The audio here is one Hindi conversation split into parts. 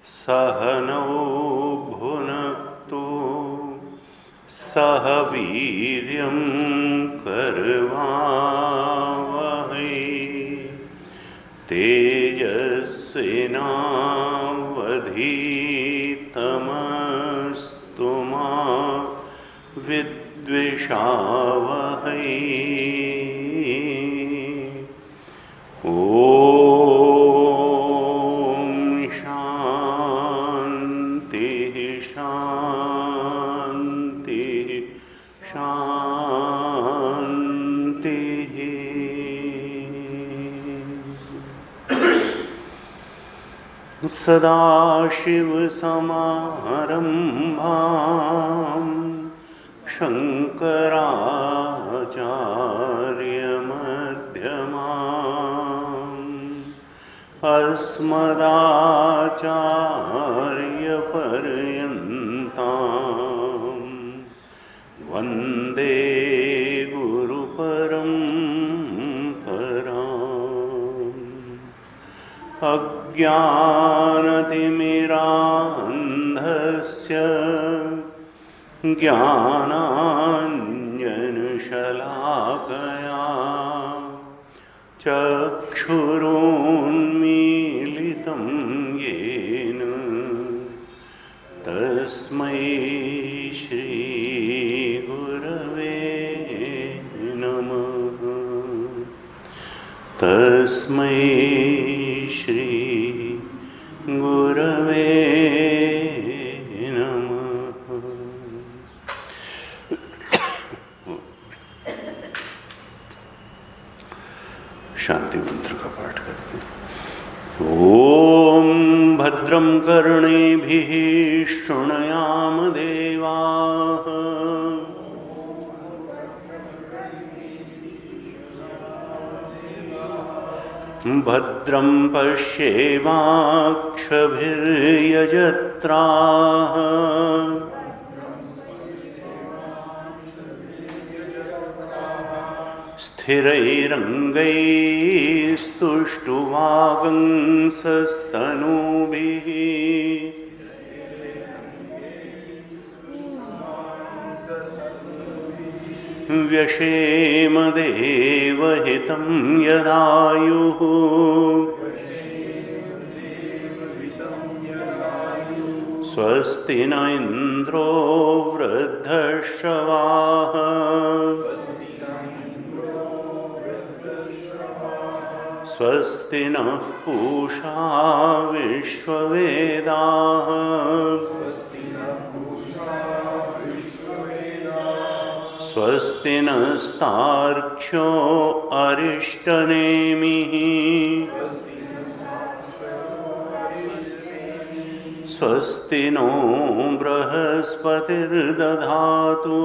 सहनौ भुनक्तु सह वीर्यं करवावहै तेजस्विनावधीतमस्तु मा विद्विषावहै। ओम शांति शांति शांति। सदाशिवसमारम्भां शङ्कराचार्यमध्यमाम् अस्मदाचार्यपर्यन्तां वन्दे गुरुपरम्पराम्। अज्ञानतिमिरान्धस्य ज्ञानाञ्जनशलाकया चक्षुरुन्मीलितं येन तस्मै श्रीगुरवे नमः। तस्मै श्री गुरवे नमः। शांति मंत्र का पाठ करते हैं। ओम भद्रं कर्णेभिः शृणुयाम देवाः भद्रं पश्येमाक्षभिर्यजत्राः स्थिरैरङ्गैस्तुष्टुवागंसस्तनूभिः व्यशेम देवहितं यदायुः स्वस्ति न इन्द्रो वृद्धश्रवाः स्वस्ति नः पूषा विश्ववेदाः स्वस्ति नस्तार्क्ष्यो अरिष्टनेमिः स्वस्ति नो बृहस्पतिर्दधातु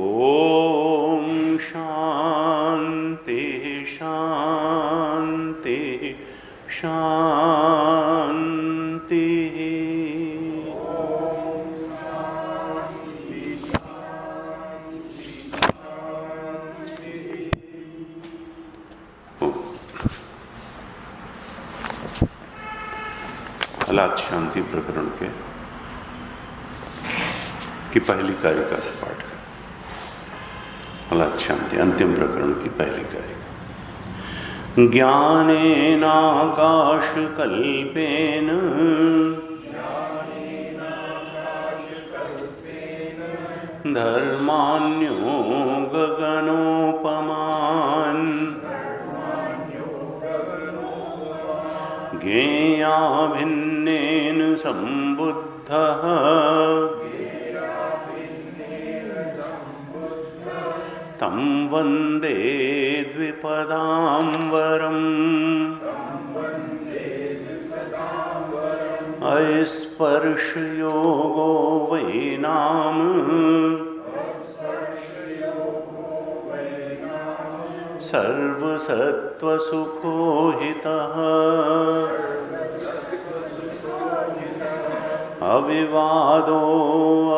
ओम शांति शांति शांति। हालात शांति प्रकरण की पहली कारिका से पाठ करें। हालात शांति अंतिम प्रकरण की पहली कारिका। ज्ञानेनाकाशकल्पेन धर्मान्यो गगनोपमान् ज्ञेयाभिन्नेन सम्बुद्धः तं वन्दे द्विपदाम्बरम् अस्पर्शयोगो वै नाम सर्वसत्त्वसुखोहितः अविवादो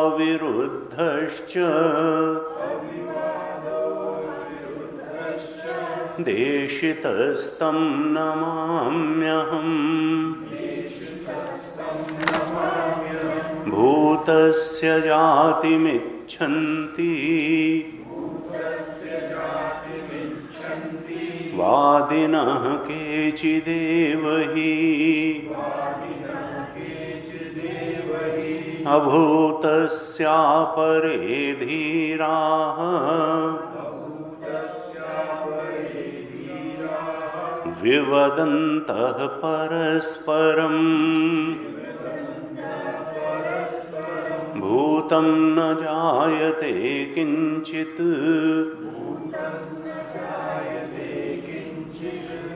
अविरुद्धश्च देशितस्तं नमाम्यहम् भूतस्य जातिमिच्छन्ति वादिनः केचिदेव हि अभूतस्यापरे धीराः विवदन्तः परस्परम् भूतं न जायते किंचित्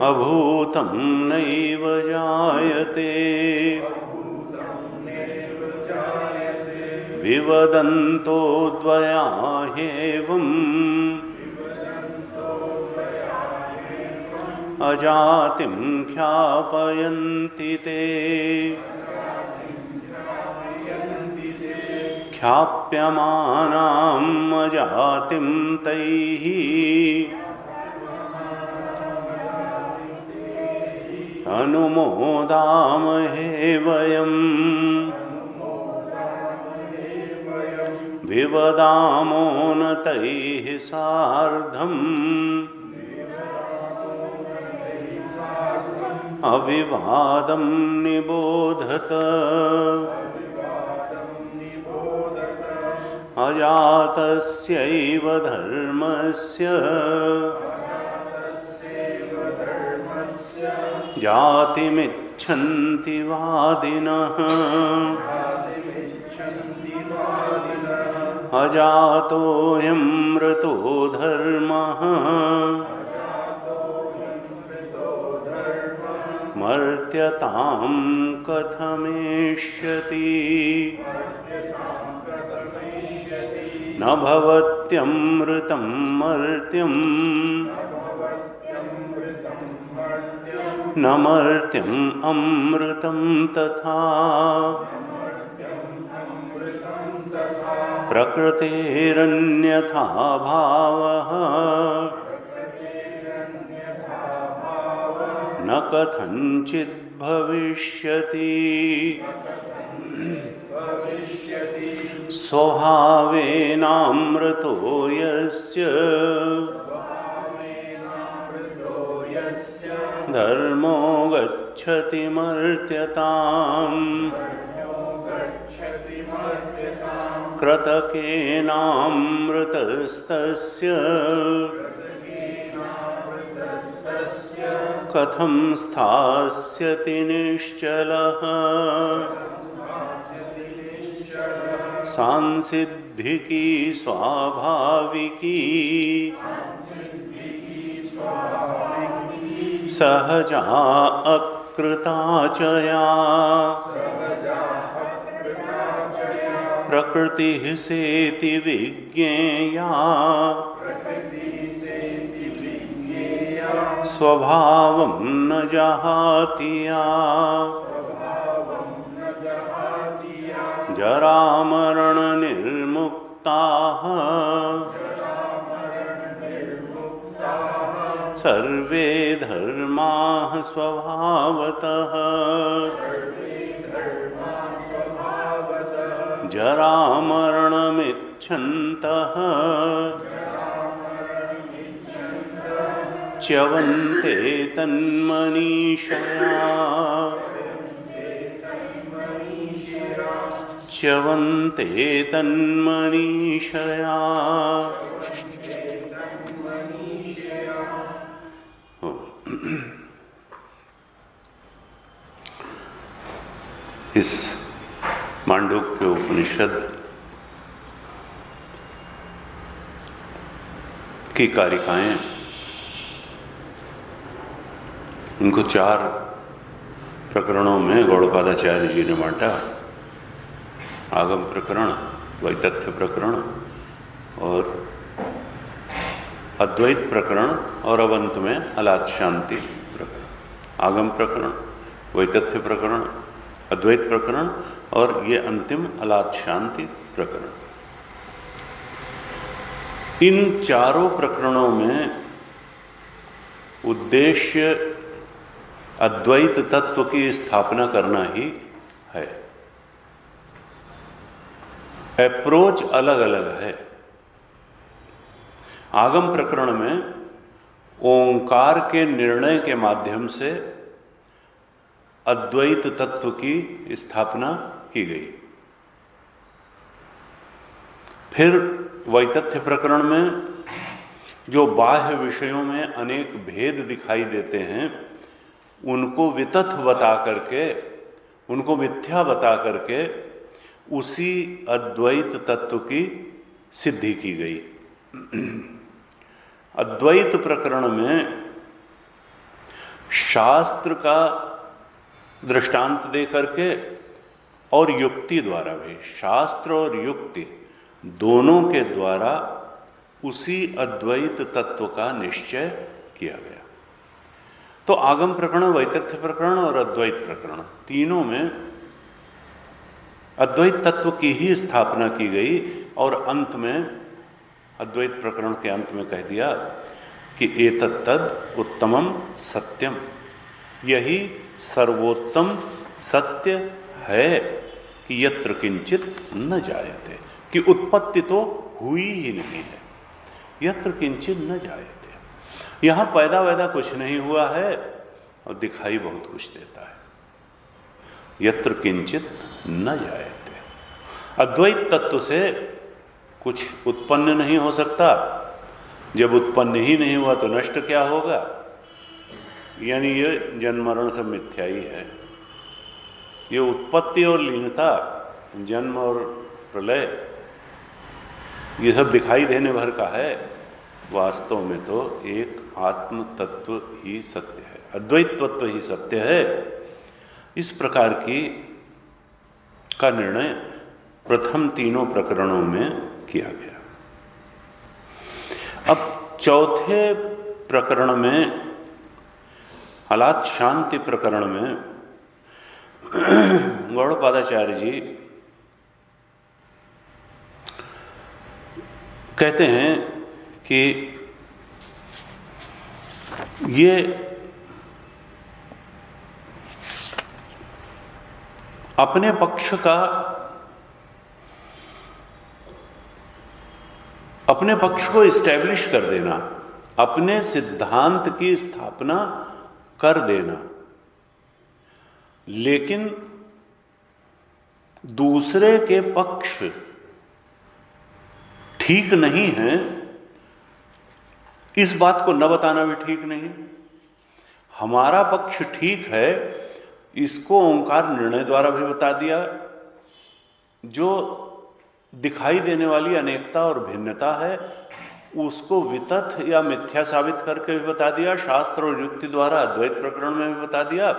अभूतं नैव जायते विवदन्तो द्वयाह्येवम् अजातिं ख्यापयन्ति ते ख्याप्यमानाम् अजातिं तैः अनुमोदामहे वयम् विवदामो न तैः सार्धम् अविवादं निबोधत अजातस्यैव धर्मस्य जातिमिच्छन्ति वादिनः अजातोऽयं मृतो धर्मः मर्त्यतां कथमेष्यति न भवत्यमृतं मर्त्यं न मर्त्यम् अमृतं तथा प्रकृतेरन्यथा भावः न कथञ्चित् भविष्यति स्वभावेनामृतो यस्य धर्मो गच्छति मर्त्यताम् कृतकेनामृतस्तस्य कथं स्थास्यति निश्चलः सांसिद्धिकी स्वाभाविकी सहजा अकृता च या प्रकृतिः सेति विज्ञेया स्वभावं न जहाति या जरामरणनिर्मुक्ताः सर्वे धर्माः स्वभावतः जरामरणमिच्छन्तः च्यवन्ते तन्मनीषया च्यवन्ते तन्मनीषया। इस मांडूक्य उपनिषद की कारिकाएं, उनको 4 प्रकरणों में गौड़पादाचार्य जी ने बांटा। आगम प्रकरण, वैतथ्य प्रकरण और अद्वैत प्रकरण और अब अंत में अलाद शांति प्रकरण। आगम प्रकरण, वैतथ्य प्रकरण, अद्वैत प्रकरण और ये अंतिम अलाद शांति प्रकरण। इन चारों प्रकरणों में उद्देश्य अद्वैत तत्व की स्थापना करना ही है। अप्रोच अलग अलग है। आगम प्रकरण में ओंकार के निर्णय के माध्यम से अद्वैत तत्व की स्थापना की गई। फिर वैतथ्य प्रकरण में जो बाह्य विषयों में अनेक भेद दिखाई देते हैं, उनको वितथ बता करके, उनको मिथ्या बता करके उसी अद्वैत तत्व की सिद्धि की गई। अद्वैत प्रकरण में शास्त्र का दृष्टांत दे करके और युक्ति द्वारा भी, शास्त्र और युक्ति दोनों के द्वारा उसी अद्वैत तत्व का निश्चय किया गया। तो आगम प्रकरण, वैतथ्य प्रकरण और अद्वैत प्रकरण, तीनों में अद्वैत तत्व की ही स्थापना की गई। और अंत में अद्वैत प्रकरण के अंत में कह दिया कि एतत्तद उत्तमम सत्यम, यही सर्वोत्तम सत्य है कि यत्र किंचित न जायते, कि उत्पत्ति तो हुई ही नहीं है, यत्र किंचित न जायते। यहां पैदा वैदा कुछ नहीं हुआ है और दिखाई बहुत कुछ देता है। यत्र किंचित न जायते, अद्वैत तत्व से कुछ उत्पन्न नहीं हो सकता। जब उत्पन्न ही नहीं हुआ तो नष्ट क्या होगा? यानी ये जन्म मरण सब मिथ्या ही है। ये उत्पत्ति और लीनता, जन्म और प्रलय, ये सब दिखाई देने भर का है। वास्तव में तो एक आत्म तत्व ही सत्य है, अद्वैत तत्व ही सत्य है। इस प्रकार का निर्णय प्रथम तीनों प्रकरणों में किया गया। अब चौथे प्रकरण में, अलात शांति प्रकरण में, गौड़पादाचार्य जी कहते हैं कि ये अपने पक्ष का, अपने पक्ष को इस्टेब्लिश कर देना, अपने सिद्धांत की स्थापना कर देना, लेकिन दूसरे के पक्ष ठीक नहीं है, इस बात को न बताना भी ठीक नहीं। हमारा पक्ष ठीक है, इसको ओंकार निर्णय द्वारा भी बता दिया। जो दिखाई देने वाली अनेकता और भिन्नता है, उसको वितथ या मिथ्या साबित करके भी बता दिया, शास्त्र और युक्ति द्वारा अद्वैत प्रकरण में भी बता दिया।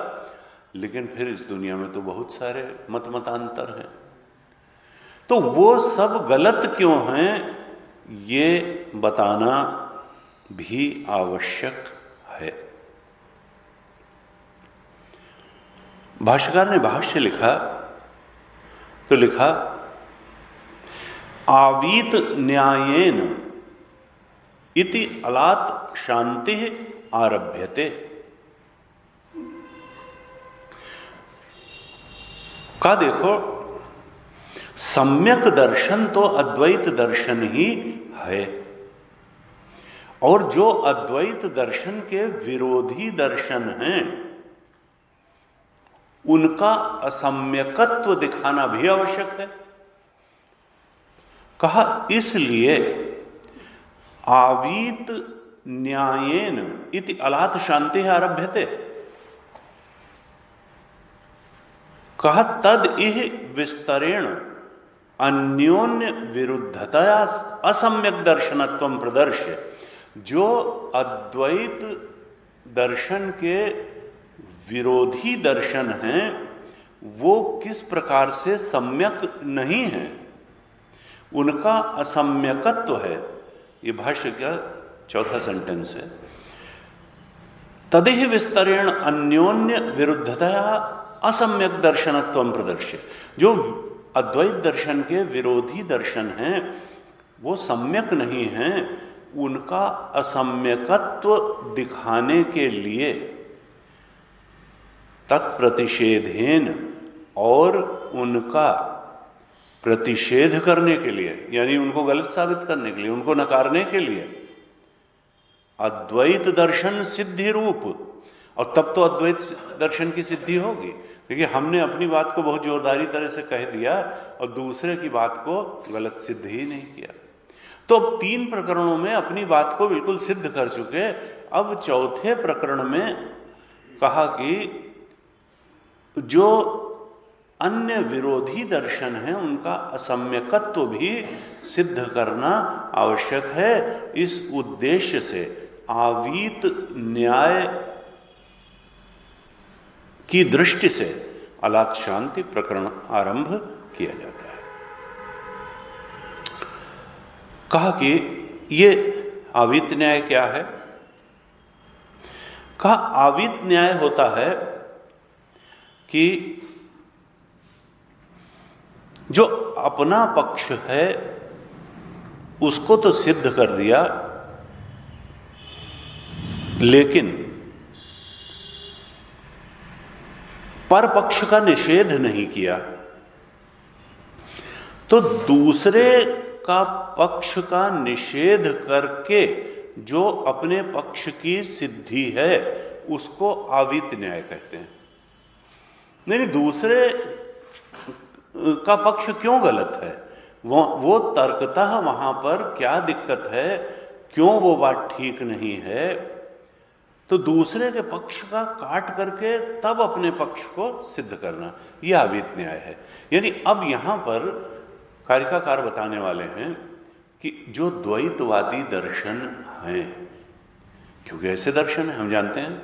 लेकिन फिर इस दुनिया में तो बहुत सारे मतांतर हैं, तो वो सब गलत क्यों हैं, ये बताना भी आवश्यक है। भाष्यकार ने भाष्य लिखा तो लिखा, आवीत न्यायेन इति अलात शांति आरभ्यते। का देखो, सम्यक दर्शन तो अद्वैत दर्शन ही है, और जो अद्वैत दर्शन के विरोधी दर्शन हैं, उनका असम्यकत्व दिखाना भी आवश्यक है। कहा इसलिए आवीत न्यायेन इति अलात शांति आरभ्यते। कहा तद इह विस्तरेण अन्योन्य विरुद्धतया असम्यक दर्शनत्वं प्रदर्श्य। जो अद्वैत दर्शन के विरोधी दर्शन हैं, वो किस प्रकार से सम्यक नहीं है, उनका असम्यकत्व है। ये भाष्य का चौथा सेंटेंस है। तदेह विस्तरेण अन्योन्य विरुद्धतया असम्यक दर्शनत्वं प्रदर्श्य। जो अद्वैत दर्शन के विरोधी दर्शन हैं, वो सम्यक नहीं हैं, उनका असम्यकत्व दिखाने के लिए तत्प्रतिषेधेन, और उनका प्रतिषेध करने के लिए, यानी उनको गलत साबित करने के लिए, उनको नकारने के लिए अद्वैत दर्शन सिद्धि रूप, और तब तो अद्वैत दर्शन की सिद्धि होगी। क्योंकि हमने अपनी बात को बहुत जोरदारी तरह से कह दिया और दूसरे की बात को गलत सिद्ध ही नहीं किया। तो अब 3 प्रकरणों में अपनी बात को बिल्कुल सिद्ध कर चुके। अब चौथे प्रकरण में कहा कि जो अन्य विरोधी दर्शन है उनका असम्यकत्व भी सिद्ध करना आवश्यक है। इस उद्देश्य से आवीत न्याय की दृष्टि से अलात शांति प्रकरण आरंभ किया जाता है। कहा कि ये आवीत न्याय क्या है? कहा आवीत न्याय होता है कि जो अपना पक्ष है उसको तो सिद्ध कर दिया, लेकिन पर पक्ष का निषेध नहीं किया। तो दूसरे का पक्ष का निषेध करके जो अपने पक्ष की सिद्धि है उसको आवीत न्याय कहते हैं। नहीं, दूसरे का पक्ष क्यों गलत है, वो तर्कतः वहां पर क्या दिक्कत है, क्यों वो बात ठीक नहीं है, तो दूसरे के पक्ष का काट करके तब अपने पक्ष को सिद्ध करना, यह आवीत न्याय है। यानी अब यहां पर कारिकाकार बताने वाले हैं कि जो द्वैतवादी दर्शन हैं, क्योंकि ऐसे दर्शन है, हम जानते हैं,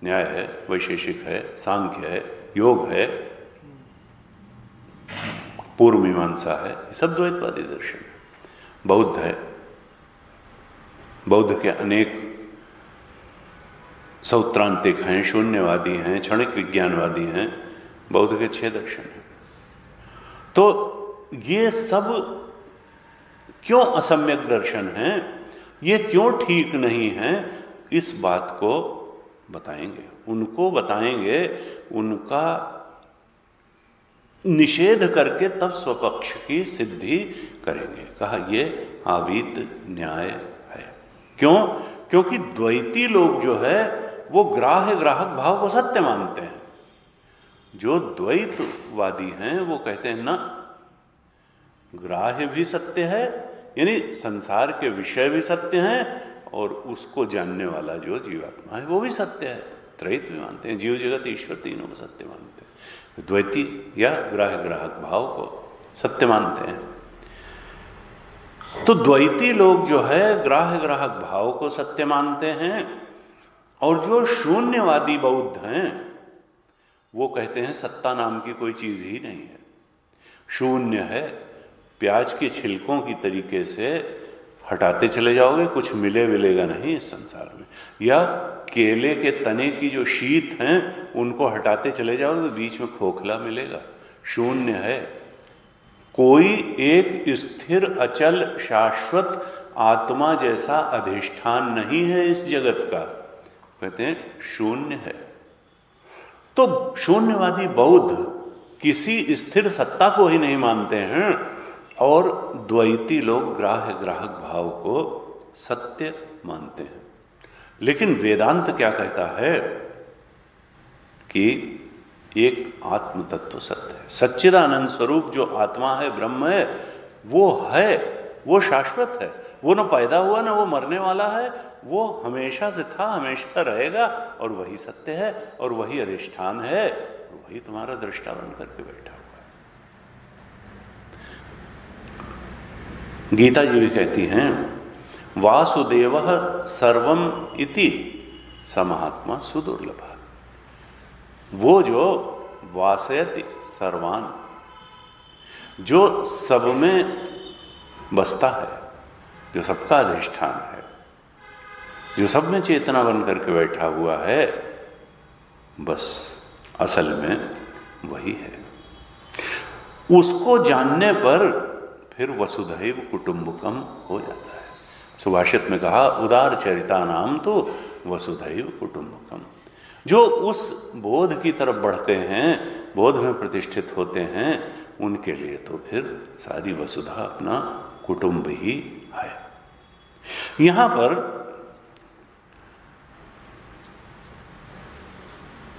न्याय है, वैशेषिक है, सांख्य है, योग है, पूर्व मीमांसा है, ये सब द्वैतवादी दर्शन है। बौद्ध है, बौद्ध के अनेक सौत्रांतिक हैं, शून्यवादी हैं, क्षणिक विज्ञानवादी हैं, बौद्ध के 6 दर्शन हैं। तो ये सब क्यों असम्यक दर्शन हैं, ये क्यों ठीक नहीं हैं, इस बात को बताएंगे, उनको बताएंगे, उनका निषेध करके तब स्वपक्ष की सिद्धि करेंगे। कहा ये आवीत न्याय है। क्यों? क्योंकि द्वैती लोग जो है वो ग्राह्य ग्राहक भाव को सत्य मानते हैं। जो द्वैतवादी हैं वो कहते हैं ना, ग्राह्य भी सत्य है, यानी संसार के विषय भी सत्य हैं, और उसको जानने वाला जो जीवात्मा है वो भी सत्य है। त्रैत भी मानते हैं, जीव जगत ईश्वर तीनों को सत्य मानते हैं। द्वैती या ग्राह्य ग्राहक भाव को सत्य मानते हैं। तो द्वैती लोग जो है ग्राह्य ग्राहक भाव को सत्य मानते हैं, और जो शून्यवादी बौद्ध हैं वो कहते हैं सत्ता नाम की कोई चीज ही नहीं है, शून्य है। प्याज के छिलकों की तरीके से हटाते चले जाओगे, कुछ मिलेगा नहीं इस संसार में। या केले के तने की जो शीत हैं उनको हटाते चले जाओगे तो बीच में खोखला मिलेगा, शून्य है। कोई एक स्थिर अचल शाश्वत आत्मा जैसा अधिष्ठान नहीं है इस जगत का, कहते हैं शून्य है। तो शून्यवादी बौद्ध किसी स्थिर सत्ता को ही नहीं मानते हैं, और द्वैती लोग ग्राह्य ग्राहक भाव को सत्य मानते हैं। लेकिन वेदांत क्या कहता है कि एक आत्म तत्व सत्य है, सच्चिदानंद स्वरूप जो आत्मा है, ब्रह्म है, वो शाश्वत है, वो न पैदा हुआ न वो मरने वाला है, वो हमेशा से था, हमेशा रहेगा, और वही सत्य है, और वही अधिष्ठान है, और वही तुम्हारा दृष्टा बन करके बैठा हुआ है। गीता जी भी कहती हैं वासुदेवः सर्वम इति स महात्मा सुदुर्लभ। वो जो वासयति सर्वान, जो सब में बसता है, जो सबका अधिष्ठान है, जो सब में चेतना बन करके बैठा हुआ है, बस असल में वही है। उसको जानने पर फिर वसुधैव कुटुंबकम हो जाता है। सुभाषित में कहा उदार चरिता नाम तो वसुधैव कुटुंबकम। जो उस बोध की तरफ बढ़ते हैं, बोध में प्रतिष्ठित होते हैं, उनके लिए तो फिर सारी वसुधा अपना कुटुंब ही है। यहां पर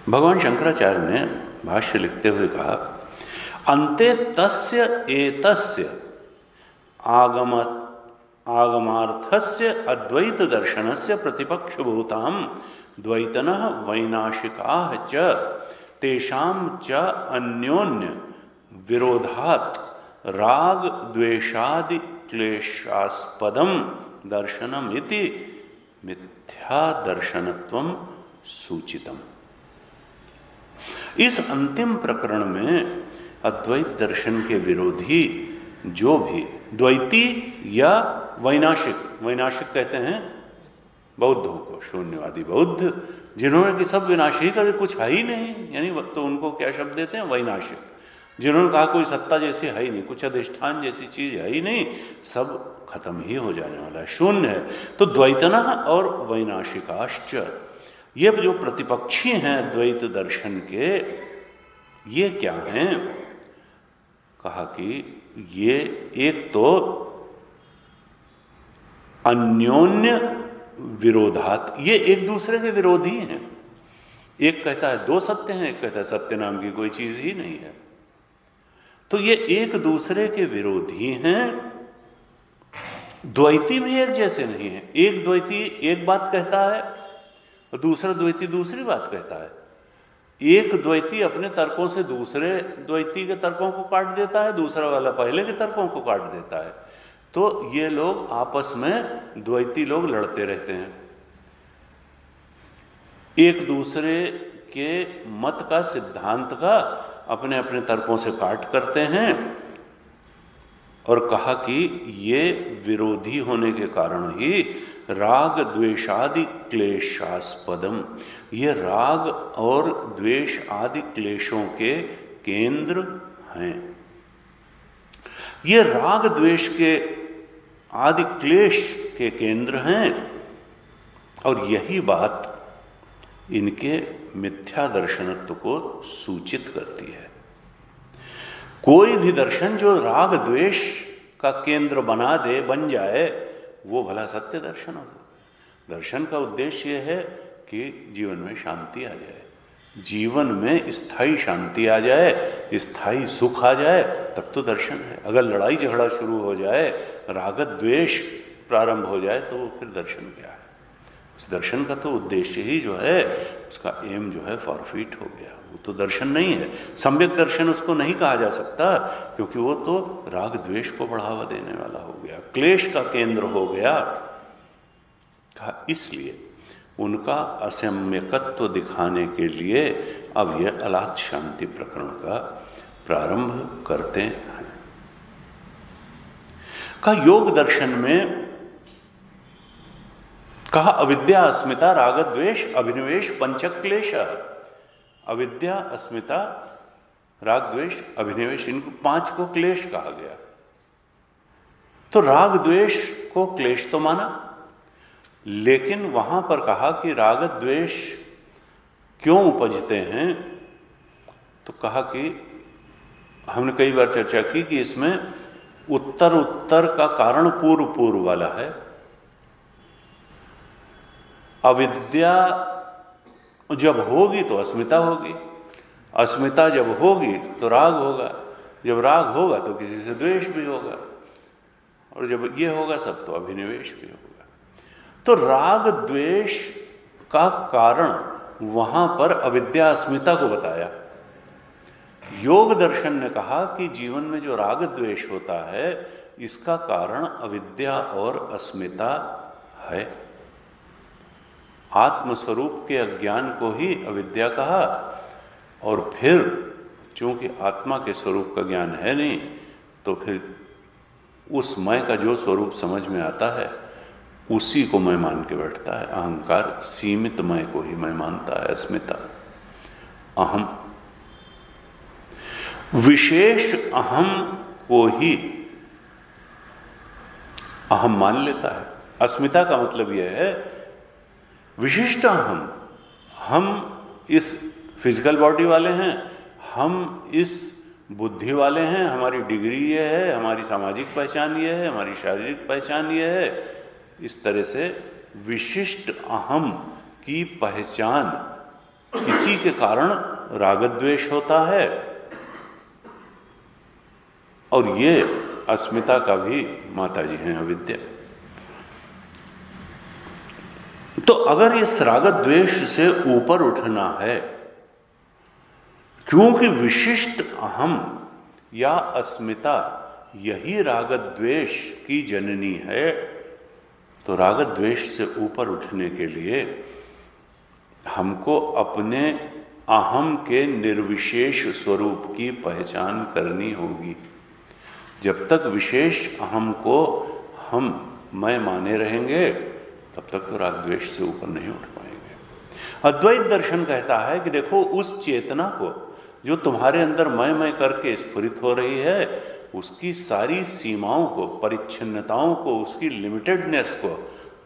भगवान शंकराचार्य ने भाष्य लिखते हुए कहा अन्ते तस्य एतस्य आगमार्थस्य अद्वैत दर्शनस्य प्रतिपक्षभूतां द्वैतनः वैनाशिकाः च तेषां च अन्योन्य विरोधात् राग द्वेषादि क्लेशास्पदं दर्शनमिति मिथ्या दर्शनत्वं सूचितम्। इस अंतिम प्रकरण में अद्वैत दर्शन के विरोधी जो भी द्वैती या वैनाशिक, वैनाशिक कहते हैं बौद्धों को, शून्यवादी बौद्ध, जिन्होंने कि सब विनाशी का कुछ है ही नहीं, यानी तो उनको क्या शब्द देते हैं, वैनाशिक, जिन्होंने कहा कोई सत्ता जैसी है ही नहीं, कुछ अधिष्ठान जैसी चीज है ही नहीं, सब खत्म ही हो जाने वाला है, शून्य है। तो द्वैतना और वैनाशिकाश्च, ये जो प्रतिपक्षी हैं द्वैत दर्शन के, ये क्या हैं? कहा कि ये एक तो अन्योन्य विरोधात, ये एक दूसरे के विरोधी हैं। एक कहता है दो सत्य हैं, एक कहता है सत्य नाम की कोई चीज ही नहीं है। तो ये एक दूसरे के विरोधी हैं। द्वैती भी एक जैसे नहीं है। एक द्वैती एक बात कहता है और दूसरा द्वैती दूसरी बात कहता है। एक द्वैती अपने तर्कों से दूसरे द्वैती के तर्कों को काट देता है, दूसरा वाला पहले के तर्कों को काट देता है। तो ये लोग आपस में द्वैती लोग लड़ते रहते हैं, एक दूसरे के मत का, सिद्धांत का अपने अपने तर्कों से काट करते हैं। और कहा कि ये विरोधी होने के कारण ही राग द्वेषादि क्लेशास्पदम, ये राग और द्वेष आदि क्लेशों के केंद्र हैं। ये राग द्वेष के आदि क्लेश के केंद्र हैं और यही बात इनके मिथ्या दर्शनत्व को सूचित करती है। कोई भी दर्शन जो राग द्वेष का केंद्र बना दे, बन जाए, वो भला सत्य दर्शन हो। दर्शन का उद्देश्य यह है कि जीवन में शांति आ जाए, जीवन में स्थायी शांति आ जाए, स्थायी सुख आ जाए, तब तो दर्शन है। अगर लड़ाई झगड़ा शुरू हो जाए, राग द्वेष प्रारंभ हो जाए, तो फिर दर्शन क्या है? उस दर्शन का तो उद्देश्य ही जो है, उसका एम जो है फॉरफिट हो गया, वो तो दर्शन नहीं है। सम्यक दर्शन उसको नहीं कहा जा सकता, क्योंकि वो तो राग द्वेष को बढ़ावा देने वाला हो गया, क्लेश का केंद्र हो गया। कहा इसलिए उनका असम्यकत्व दिखाने के लिए अब यह अलात शांति प्रकरण का प्रारंभ करते हैं। कहा योग दर्शन में कहा अविद्या, अस्मिता, राग द्वेष, अभिनिवेश, पंचक क्लेश। अविद्या, अस्मिता, राग द्वेष, अभिनिवेश, इनको 5 को क्लेश कहा गया। तो राग द्वेष को क्लेश तो माना, लेकिन वहां पर कहा कि राग द्वेष क्यों उपजते हैं? तो कहा कि हमने कई बार चर्चा की कि इसमें उत्तर उत्तर का कारण पूर्व पूर्व वाला है। अविद्या जब होगी तो अस्मिता होगी, अस्मिता जब होगी तो राग होगा, जब राग होगा तो किसी से द्वेष भी होगा, और जब ये होगा सब तो अभिनिवेश भी होगा। तो राग द्वेष का कारण वहां पर अविद्या, अस्मिता को बताया। योग दर्शन ने कहा कि जीवन में जो राग द्वेष होता है, इसका कारण अविद्या और अस्मिता है। आत्मस्वरूप के अज्ञान को ही अविद्या कहा, और फिर चूंकि आत्मा के स्वरूप का ज्ञान है नहीं, तो फिर उस मैं का जो स्वरूप समझ में आता है उसी को मैं मान के बैठता है। अहंकार सीमित मैं को ही मैं मानता है, अस्मिता, अहम, विशेष अहम को ही अहम मान लेता है। अस्मिता का मतलब यह है विशिष्ट हम इस फिजिकल बॉडी वाले हैं, हम इस बुद्धि वाले हैं, हमारी डिग्री ये है, हमारी सामाजिक पहचान ये है, हमारी शारीरिक पहचान ये है। इस तरह से विशिष्ट अहम की पहचान किसी के कारण राग द्वेष होता है, और ये अस्मिता का भी माता जी हैं अविद्या। तो अगर इस राग द्वेष से ऊपर उठना है, क्योंकि विशिष्ट अहम या अस्मिता यही राग द्वेष की जननी है, तो राग द्वेष से ऊपर उठने के लिए हमको अपने अहम के निर्विशेष स्वरूप की पहचान करनी होगी। जब तक विशेष अहम को हम मैं माने रहेंगे, तब तक तो राग द्वेष से ऊपर नहीं उठ पाएंगे। अद्वैत दर्शन कहता है कि देखो, उस चेतना को जो तुम्हारे अंदर मैं करके स्फुरित हो रही है, उसकी सारी सीमाओं को, परिच्छिन्नताओं को, उसकी लिमिटेडनेस को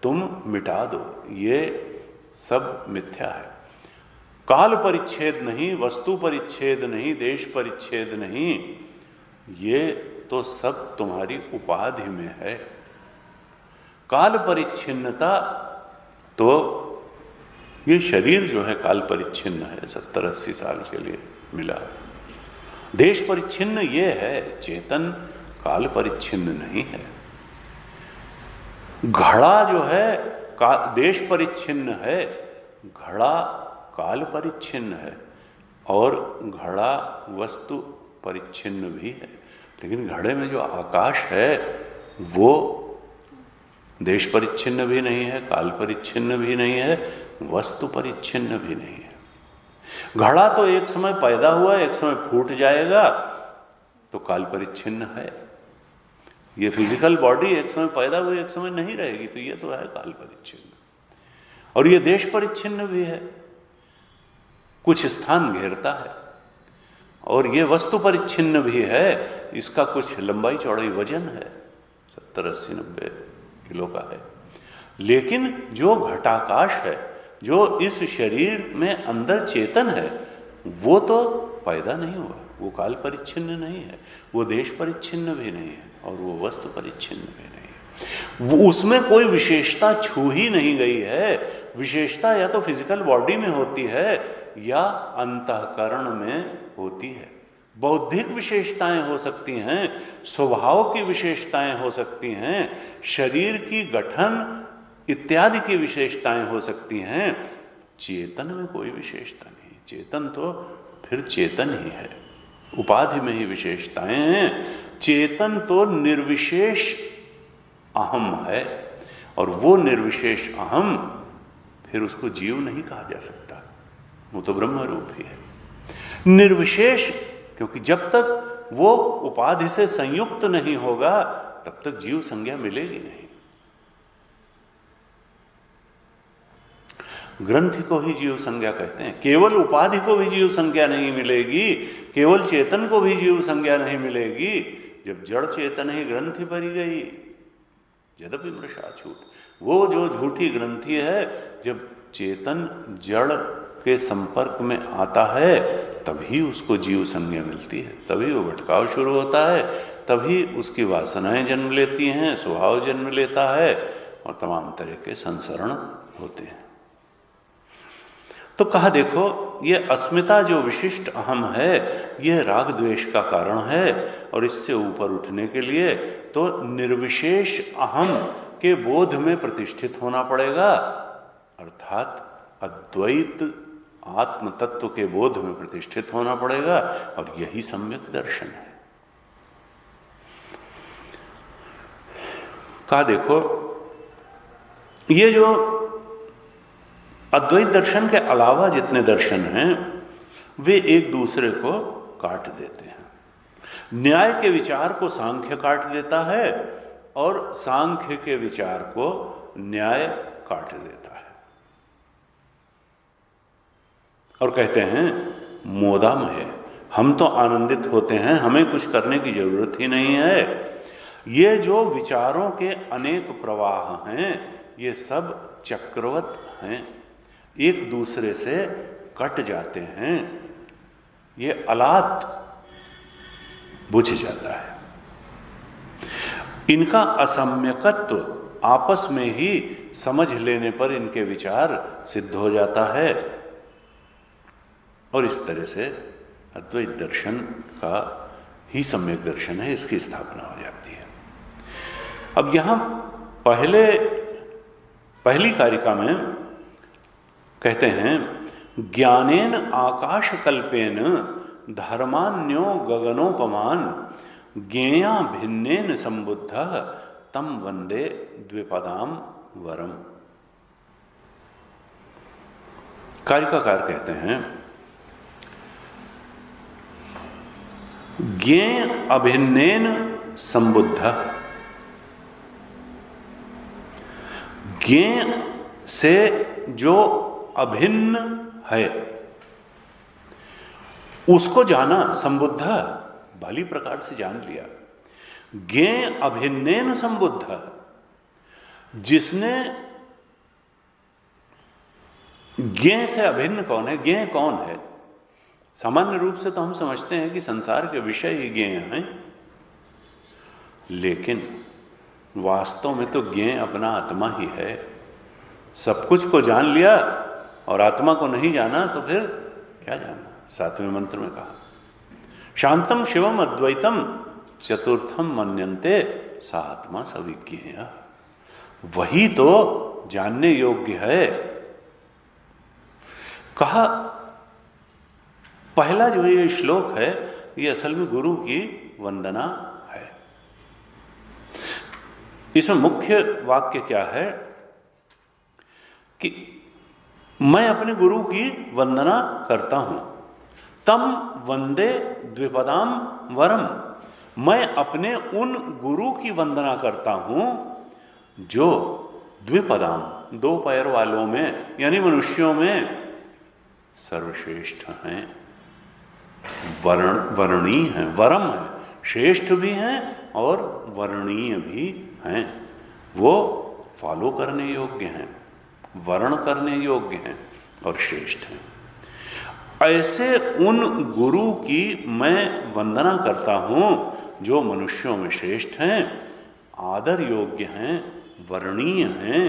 तुम मिटा दो। ये सब मिथ्या है। काल परिच्छेद नहीं, वस्तु परिच्छेद नहीं, देश परिच्छेद नहीं, ये तो सब तुम्हारी उपाधि में है। काल परिच्छिन्नता, तो ये शरीर जो है काल परिच्छिन्न है, 70-80 साल के लिए मिला। देश परिच्छिन्न ये है, चेतन काल परिच्छिन्न नहीं है। घड़ा जो है देश परिच्छिन्न है, घड़ा काल परिच्छिन्न है, और घड़ा वस्तु परिच्छिन्न भी है। लेकिन घड़े में जो आकाश है वो देश परिच्छिन्न भी नहीं है, काल परिच्छिन्न भी नहीं है, वस्तु परिच्छिन्न भी नहीं है। घड़ा तो एक समय पैदा हुआ, एक समय फूट जाएगा, तो काल परिच्छिन्न है। ये फिजिकल बॉडी एक समय पैदा हुई, एक समय नहीं रहेगी, तो ये तो है काल परिच्छिन्न। और ये देश परिच्छिन्न भी है, कुछ स्थान घेरता है। और ये वस्तु परिच्छिन्न भी है, इसका कुछ लंबाई चौड़ाई वजन है, 70-80-90 किलो का है। लेकिन जो घटाकाश है, जो इस शरीर में अंदर चेतन है, वो तो पैदा नहीं हुआ, वो काल परिच्छिन्न नहीं है, वो देश परिच्छिन्न भी नहीं है, और वो वस्तु परिच्छिन्न भी नहीं है। वो उसमें कोई विशेषता छू ही नहीं गई है। विशेषता या तो फिजिकल बॉडी में होती है या अंतःकरण में होती है। बौद्धिक विशेषताएं हो सकती हैं, स्वभाव की विशेषताएं हो सकती हैं, शरीर की गठन इत्यादि की विशेषताएं हो सकती हैं। चेतन में कोई विशेषता नहीं। चेतन तो फिर चेतन ही है, उपाधि में ही विशेषताएं हैं। चेतन तो निर्विशेष अहम है, और वो निर्विशेष अहम फिर उसको जीव नहीं कहा जा सकता, वो तो ब्रह्म रूप ही है। निर्विशेष, क्योंकि जब तक वो उपाधि से संयुक्त नहीं होगा, तब तक जीव संज्ञा मिलेगी नहीं। ग्रंथि को ही जीव संज्ञा कहते हैं। केवल उपाधि को भी जीव संज्ञा नहीं मिलेगी, केवल चेतन को भी जीव संज्ञा नहीं मिलेगी, जब जड़ चेतन ही ग्रंथि भरी गई। यद्यपि मृषा छूट, वो जो झूठी ग्रंथि है, जब चेतन जड़ के संपर्क में आता है, तभी उसको जीव संज्ञा मिलती है, तभी वो भटकाव शुरू होता है, तभी उसकी वासनाएं जन्म लेती हैं, स्वभाव जन्म लेता है, और तमाम तरह के संसरण होते हैं। तो कहा, देखो, ये अस्मिता जो विशिष्ट अहम है, यह राग द्वेष का कारण है, और इससे ऊपर उठने के लिए तो निर्विशेष अहम के बोध में प्रतिष्ठित होना पड़ेगा, अर्थात अद्वैत आत्म तत्व के बोध में प्रतिष्ठित होना पड़ेगा, और यही सम्यक दर्शन है। कहा, देखो, ये जो अद्वैत दर्शन के अलावा जितने दर्शन हैं, वे एक दूसरे को काट देते हैं। न्याय के विचार को सांख्य काट देता है, और सांख्य के विचार को न्याय काट देता है, और कहते हैं मोदामय, हम तो आनंदित होते हैं, हमें कुछ करने की जरूरत ही नहीं है। ये जो विचारों के अनेक प्रवाह हैं, ये सब चक्रवत हैं, एक दूसरे से कट जाते हैं, ये अलात बुझ जाता है। इनका असम्यकत्व आपस में ही समझ लेने पर इनके विचार सिद्ध हो जाता है, और इस तरह से अद्वैत दर्शन का ही सम्यक दर्शन है, इसकी स्थापना हो जाती है। अब यहां पहली कारिका में कहते हैं, ज्ञानेन आकाशकल्पेन धर्मान्यो गगनोपमान ज्ञेया भिन्नेन संबुद्धः तम वंदे द्विपदाम वरम। कारिकाकार कहते हैं, ज्ञेय अभिन्नेन संबुद्धः, ज्ञेय से जो अभिन्न है उसको जाना, संबुद्ध भली प्रकार से जान लिया। ज्ञेय अभिन्नेन संबुद्ध, जिसने ज्ञेय से अभिन्न कौन है? ज्ञेय कौन है? सामान्य रूप से तो हम समझते हैं कि संसार के विषय ही ज्ञेय हैं, लेकिन वास्तव में तो ज्ञेय अपना आत्मा ही है। सब कुछ को जान लिया और आत्मा को नहीं जाना तो फिर क्या जाना? 7वें मंत्र में कहा, शांतम शिवम अद्वैतम चतुर्थम मन्यन्ते सा आत्मा सविज्ञेय। वही तो जानने योग्य है। कहा, पहला जो ये श्लोक है ये असल में गुरु की वंदना है। इसमें मुख्य वाक्य क्या है कि मैं अपने गुरु की वंदना करता हूं। तम वंदे द्विपदाम वरम, मैं अपने उन गुरु की वंदना करता हूं जो द्विपदाम, 2 पैर वालों में यानी मनुष्यों में सर्वश्रेष्ठ हैं, वर्णीय हैं, वरम है, श्रेष्ठ भी हैं और वर्णीय भी हैं। वो फॉलो करने योग्य हैं, वर्ण करने योग्य हैं और श्रेष्ठ हैं। ऐसे उन गुरु की मैं वंदना करता हूं जो मनुष्यों में श्रेष्ठ हैं, आदर योग्य हैं, वर्णीय हैं।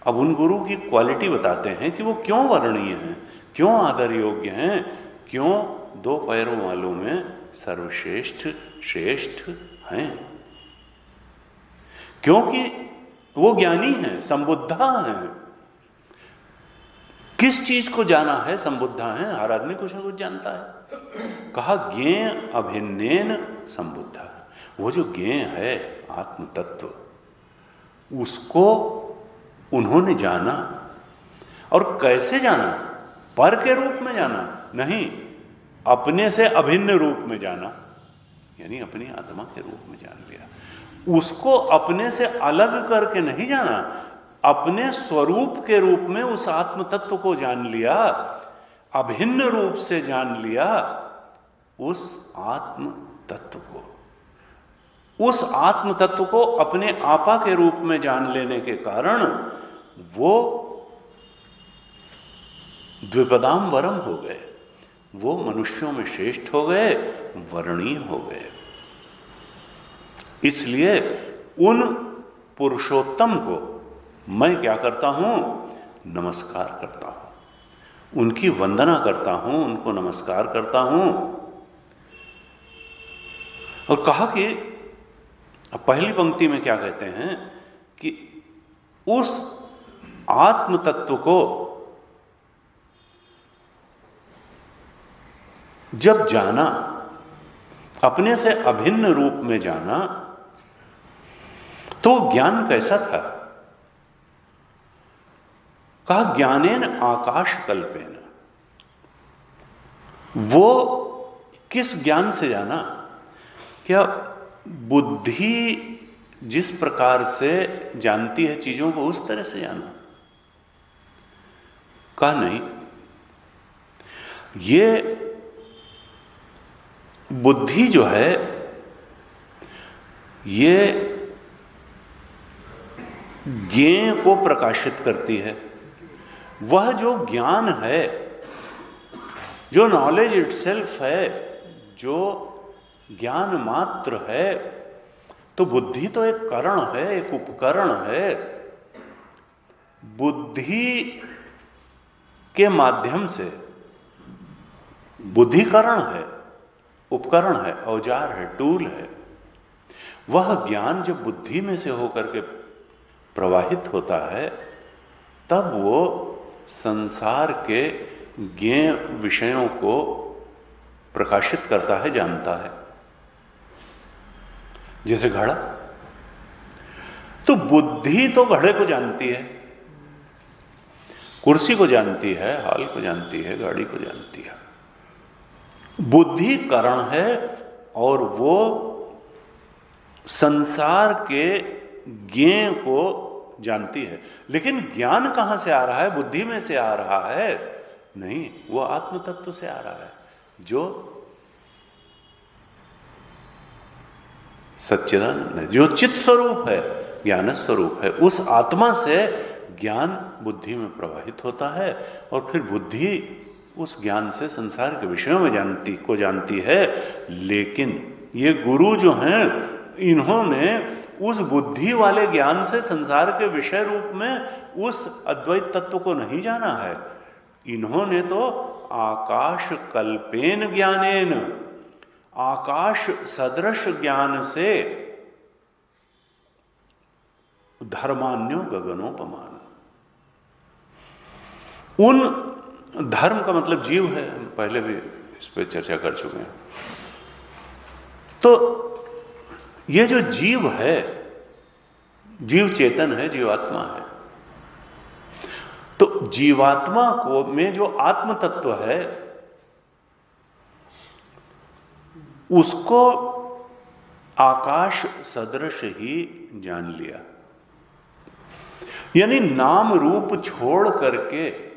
अब उन गुरु की क्वालिटी बताते हैं कि वो क्यों वर्णीय हैं, क्यों आदर योग्य हैं, क्यों 2 पैरों वालों में सर्वश्रेष्ठ श्रेष्ठ हैं। क्योंकि वो ज्ञानी हैं, संबुद्धा हैं। किस चीज को जाना है? संबुद्धा है। हर आदमी कुछ न कुछ जानता है। कहा, ज्ञेय अभिन्नेन संबुद्धा, वो जो ज्ञेय है आत्म तत्व, उसको उन्होंने जाना। और कैसे जाना? पर के रूप में जाना नहीं, अपने से अभिन्न रूप में जाना, यानी अपनी आत्मा के रूप में जान लिया। उसको अपने से अलग करके नहीं जाना, अपने स्वरूप के रूप में उस आत्म तत्व को जान लिया, अभिन्न रूप से जान लिया उस आत्म तत्व को। उस आत्म तत्व को अपने आपा के रूप में जान लेने के कारण वो द्विपदाम वरम हो गए, वो मनुष्यों में श्रेष्ठ हो गए, वर्णीय हो गए। इसलिए उन पुरुषोत्तम को मैं क्या करता हूं? नमस्कार करता हूं, उनकी वंदना करता हूं, उनको नमस्कार करता हूं। और कहा कि पहली पंक्ति में क्या कहते हैं कि उस आत्म तत्व को जब जाना, अपने से अभिन्न रूप में जाना, तो ज्ञान कैसा था? कहा, ज्ञानेन आकाश कल्पेन। वो किस ज्ञान से जाना? क्या बुद्धि जिस प्रकार से जानती है चीजों को उस तरह से जाना? कहा, नहीं, ये बुद्धि जो है ये ज्ञेय को प्रकाशित करती है। वह जो ज्ञान है, जो नॉलेज इटसेल्फ है, जो ज्ञान मात्र है, तो बुद्धि तो एक करण है, एक उपकरण है। बुद्धि के माध्यम से, बुद्धिकरण है, उपकरण है, औजार है, टूल है। वह ज्ञान जब बुद्धि में से होकर के प्रवाहित होता है, तब वो संसार के ज्ञेय विषयों को प्रकाशित करता है, जानता है। जैसे घड़ा, तो बुद्धि तो घड़े को जानती है, कुर्सी को जानती है, हाल को जानती है, गाड़ी को जानती है। बुद्धि कारण है और वो संसार के ज्ञेय को जानती है। लेकिन ज्ञान कहां से आ रहा है? बुद्धि में से आ रहा है? नहीं, वो आत्म तत्व से आ रहा है, जो सच्चिदानंद है, जो चित स्वरूप है, ज्ञान स्वरूप है। उस आत्मा से ज्ञान बुद्धि में प्रवाहित होता है और फिर बुद्धि उस ज्ञान से संसार के विषयों में जानती है। लेकिन ये गुरु जो हैं, इन्होंने उस बुद्धि वाले ज्ञान से संसार के विषय रूप में उस अद्वैत तत्व को नहीं जाना है। इन्होंने तो आकाश कल्पेन ज्ञानेन, आकाश सदृश ज्ञान से धर्मान्यो गगनोपमान। उन धर्म का मतलब जीव है, हम पहले भी इस पर चर्चा कर चुके हैं। तो ये जो जीव है, जीव चेतन है, जीवात्मा है, तो जीवात्मा को में जो आत्म तत्व है, उसको आकाश सदृश ही जान लिया। यानी नाम रूप छोड़ करके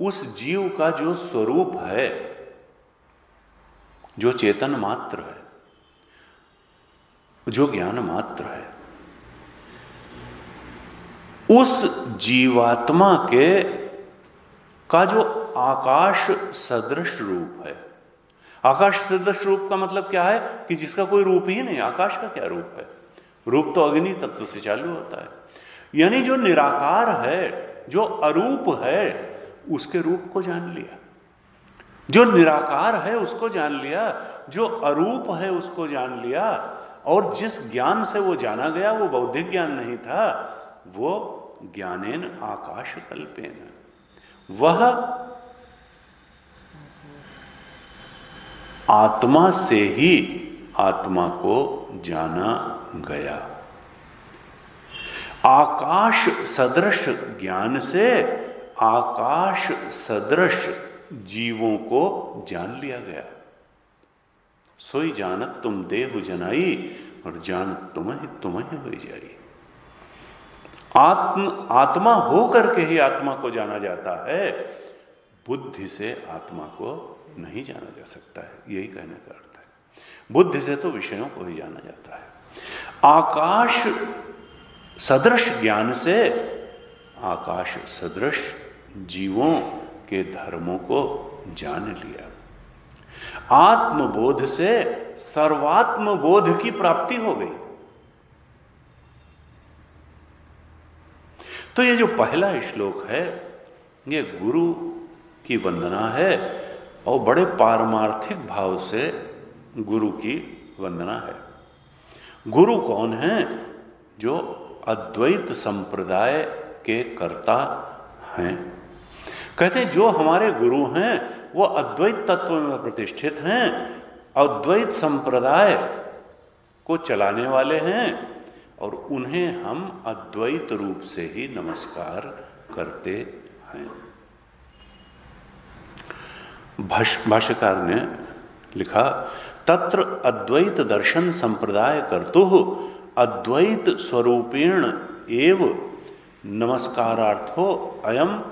उस जीव का जो स्वरूप है, जो चेतन मात्र है, जो ज्ञान मात्र है, उस जीवात्मा के का जो आकाश सदृश रूप है। आकाश सदृश रूप का मतलब क्या है? कि जिसका कोई रूप ही नहीं। आकाश का क्या रूप है? रूप तो अग्नि तत्व से चालू होता है। यानी जो निराकार है, जो अरूप है, उसके रूप को जान लिया। जो निराकार है उसको जान लिया, जो अरूप है उसको जान लिया। और जिस ज्ञान से वो जाना गया वो बौद्धिक ज्ञान नहीं था, वो ज्ञानेन आकाश कल्पेन, वह आत्मा से ही आत्मा को जाना गया। आकाश सदृश ज्ञान से आकाश सदृश जीवों को जान लिया गया। सोई जानत तुम देहु जनाई, और जानत तुम्हें हो जाई। आत्मा हो करके ही आत्मा को जाना जाता है, बुद्धि से आत्मा को नहीं जाना जा सकता है। यही कहने का अर्थ है। बुद्धि से तो विषयों को ही जाना जाता है। आकाश सदृश ज्ञान से आकाश सदृश जीवों के धर्मों को जान लिया। आत्मबोध से सर्वात्म बोध की प्राप्ति हो गई। तो ये जो पहला श्लोक है, ये गुरु की वंदना है और बड़े पारमार्थिक भाव से गुरु की वंदना है। गुरु कौन है? जो अद्वैत संप्रदाय के कर्ता हैं। कहते हैं जो हमारे गुरु हैं वो अद्वैत तत्व में प्रतिष्ठित हैं, अद्वैत संप्रदाय को चलाने वाले हैं, और उन्हें हम अद्वैत रूप से ही नमस्कार करते हैं। भाष्यकार ने लिखा, तत्र अद्वैत दर्शन संप्रदाय कर्तुः अद्वैत स्वरूपेण एव नमस्कारार्थो अयम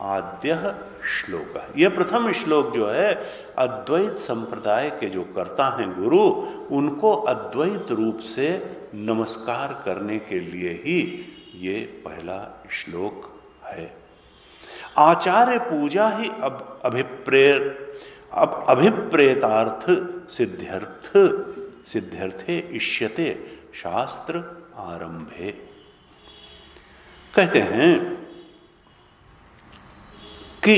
आद्यः श्लोक है। यह प्रथम श्लोक जो है अद्वैत संप्रदाय के जो कर्ता हैं गुरु, उनको अद्वैत रूप से नमस्कार करने के लिए ही ये पहला श्लोक है। आचार्य पूजा ही अभिप्रेतार्थ सिद्ध्यर्थे इष्यते शास्त्र आरंभे। कहते हैं कि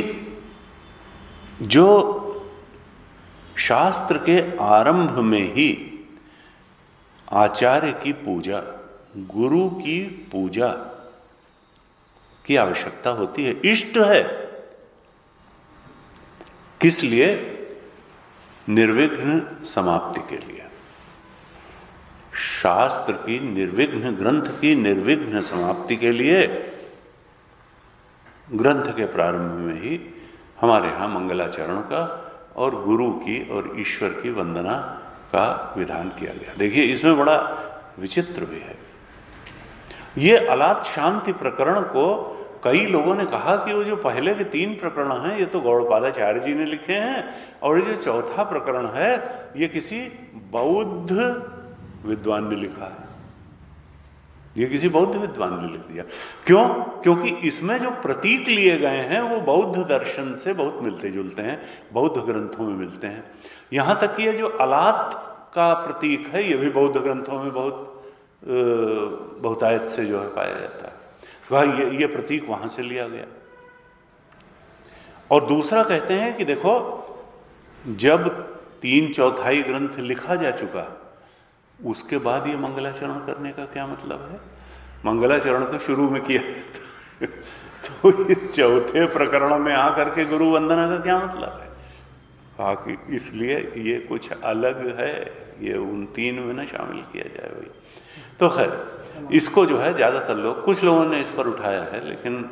जो शास्त्र के आरंभ में ही आचार्य की पूजा, गुरु की पूजा की आवश्यकता होती है, इष्ट है। किस लिए? निर्विघ्न समाप्ति के लिए। शास्त्र की निर्विघ्न, ग्रंथ की निर्विघ्न समाप्ति के लिए ग्रंथ के प्रारंभ में ही हमारे यहाँ मंगलाचरण का और गुरु की और ईश्वर की वंदना का विधान किया गया। देखिए इसमें बड़ा विचित्र भी है। ये अलात शांति प्रकरण को कई लोगों ने कहा कि वो जो पहले के 3 प्रकरण हैं ये तो गौड़पादाचार्य जी ने लिखे हैं, और ये जो चौथा प्रकरण है ये किसी बौद्ध विद्वान ने लिखा है। ये किसी बौद्ध विद्वान ने लिख दिया। क्यों? क्योंकि इसमें जो प्रतीक लिए गए हैं वो बौद्ध दर्शन से बहुत मिलते जुलते हैं, बौद्ध ग्रंथों में मिलते हैं। यहां तक कि ये जो अलात का प्रतीक है ये भी बौद्ध ग्रंथों में बहुतायत से जो है पाया जाता है। वह ये प्रतीक वहां से लिया गया। और दूसरा कहते हैं कि देखो, जब 3/4 ग्रंथ लिखा जा चुका उसके बाद ये मंगलाचरण करने का क्या मतलब है? मंगलाचरण तो शुरू में किया था तो ये 4थे प्रकरण में आकर के गुरु वंदना का क्या मतलब है? बाकी इसलिए ये कुछ अलग है, ये उन 3 में ना शामिल किया जाए भाई। तो खैर इसको जो है ज़्यादातर लोग, कुछ लोगों ने इस पर उठाया है, लेकिन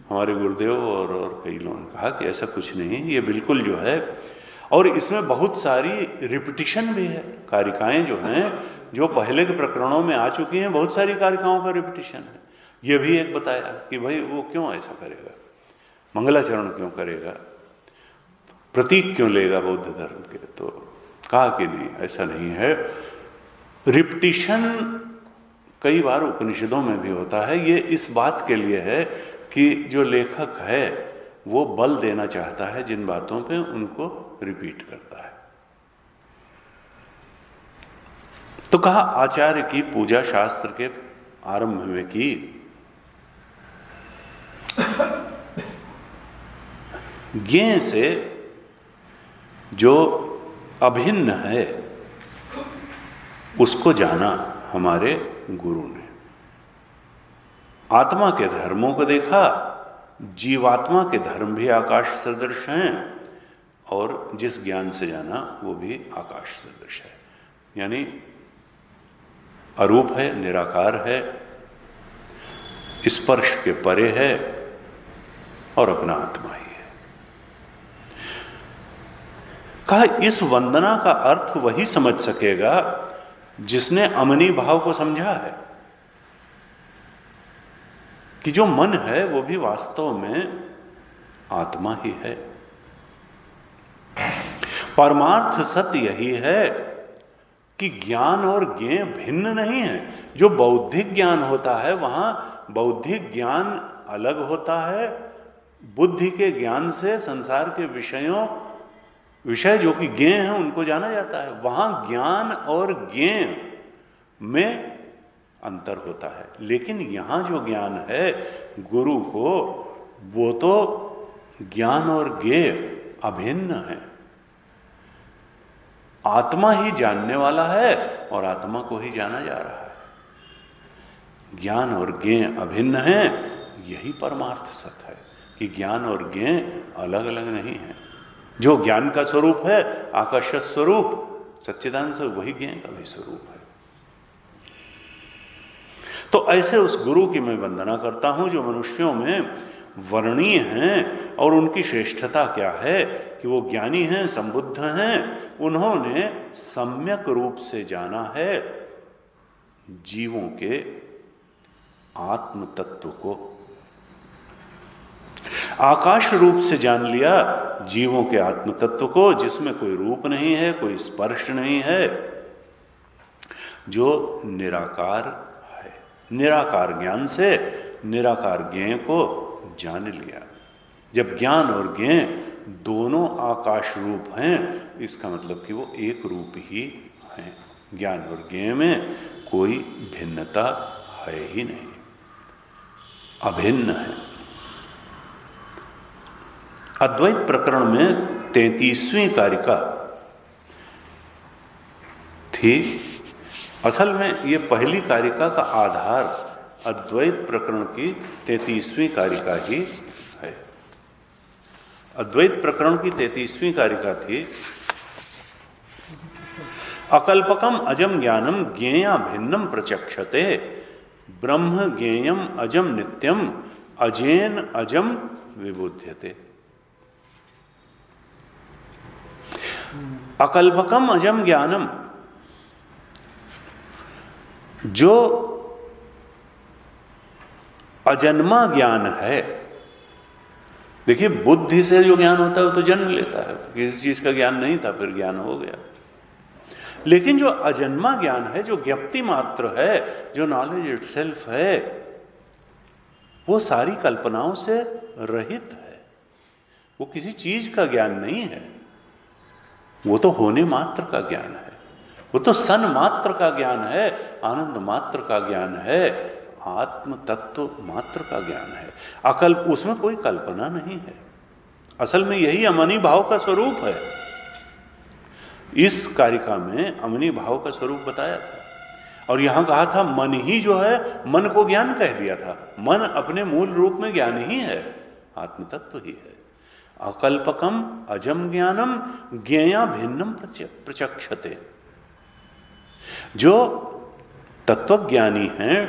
हमारे गुरुदेव और कई लोगों ने कहा कि ऐसा कुछ नहीं, ये बिल्कुल जो है। और इसमें बहुत सारी रिपीटिशन भी है। कारिकाएं जो हैं जो पहले के प्रकरणों में आ चुकी हैं, बहुत सारी कारिकाओं का रिपीटिशन है। ये भी एक बताया कि भाई वो क्यों ऐसा करेगा, मंगलाचरण क्यों करेगा, प्रतीक क्यों लेगा बौद्ध धर्म के। तो कहा कि नहीं, ऐसा नहीं है। रिपीटिशन कई बार उपनिषदों में भी होता है। ये इस बात के लिए है कि जो लेखक है वो बल देना चाहता है जिन बातों पे, उनको रिपीट करता है। तो कहा आचार्य की पूजा शास्त्र के आरंभ में की। ज्ञेय से जो अभिन्न है उसको जाना हमारे गुरु ने। आत्मा के धर्मों को देखा, जीवात्मा के धर्म भी आकाश सदृश हैं, और जिस ज्ञान से जाना वो भी आकाश सदृश है, यानी अरूप है, निराकार है, स्पर्श के परे है और अपना आत्मा ही है। कहा इस वंदना का अर्थ वही समझ सकेगा जिसने अमनी भाव को समझा है कि जो मन है वो भी वास्तव में आत्मा ही है। परमार्थ सत्य यही है कि ज्ञान और ज्ञेय भिन्न नहीं है। जो बौद्धिक ज्ञान होता है वहां बौद्धिक ज्ञान अलग होता है, बुद्धि के ज्ञान से संसार के विषय जो कि ज्ञेय हैं उनको जाना जाता है। वहां ज्ञान और ज्ञेय में अंतर होता है। लेकिन यहां जो ज्ञान है गुरु को, वो तो ज्ञान और ज्ञेय अभिन्न है। आत्मा ही जानने वाला है और आत्मा को ही जाना जा रहा है। ज्ञान और ज्ञेय अभिन्न है, यही परमार्थ सत्य है कि ज्ञान और ज्ञेय अलग अलग नहीं है। जो ज्ञान का स्वरूप है आकाश स्वरूप सच्चिदानंद स्वरूप, वही ज्ञेय का भी स्वरूप है। तो ऐसे उस गुरु की मैं वंदना करता हूं जो मनुष्यों में वर्णीय हैं, और उनकी श्रेष्ठता क्या है कि वो ज्ञानी हैं, संबुद्ध हैं। उन्होंने सम्यक रूप से जाना है जीवों के आत्म तत्व को। आकाश रूप से जान लिया जीवों के आत्म तत्व को, जिसमें कोई रूप नहीं है, कोई स्पर्श नहीं है, जो निराकार है। निराकार ज्ञान से निराकार ज्ञेय को जान लिया। जब ज्ञान और ज्ञेय दोनों आकाश रूप हैं, इसका मतलब कि वो एक रूप ही हैं। ज्ञान और ज्ञेय में कोई भिन्नता है ही नहीं, अभिन्न है। अद्वैत प्रकरण में 33वीं कारिका थी। असल में ये पहली कारिका का आधार अद्वैत प्रकरण की 33वीं कारिका ही है। अद्वैत प्रकरण की 33वीं कारिका थी, अकल्पकम अजम ज्ञानम ज्ञेया भिन्नम प्रचक्षते, ब्रह्म ज्ञेयम अजम नित्यम अजेन अजम विबुध्यते। अकल्पकम अजम ज्ञानम, जो अजन्मा ज्ञान है। देखिए, बुद्धि से जो ज्ञान होता है वो तो जन्म लेता है, किसी चीज का ज्ञान नहीं था फिर ज्ञान हो गया। लेकिन जो अजन्मा ज्ञान है, जो ज्ञप्ति मात्र है, जो नॉलेज इटसेल्फ है, वो सारी कल्पनाओं से रहित है। वो किसी चीज का ज्ञान नहीं है, वो तो होने मात्र का ज्ञान है, वो तो सन मात्र का ज्ञान है, आनंद मात्र का ज्ञान है, आत्म तत्व मात्र का ज्ञान है। अकल्प, उसमें कोई कल्पना नहीं है। असल में यही अमनी भाव का स्वरूप है। इस कारिका में अमनी भाव का स्वरूप बताया था, और यहां कहा था मन ही जो है, मन को ज्ञान कह दिया था। मन अपने मूल रूप में ज्ञान ही है, आत्म तत्व ही है। अकल्पकम अजम ज्ञानम ज्ञेया भिन्नम प्रचक्षते। जो तत्वज्ञानी हैं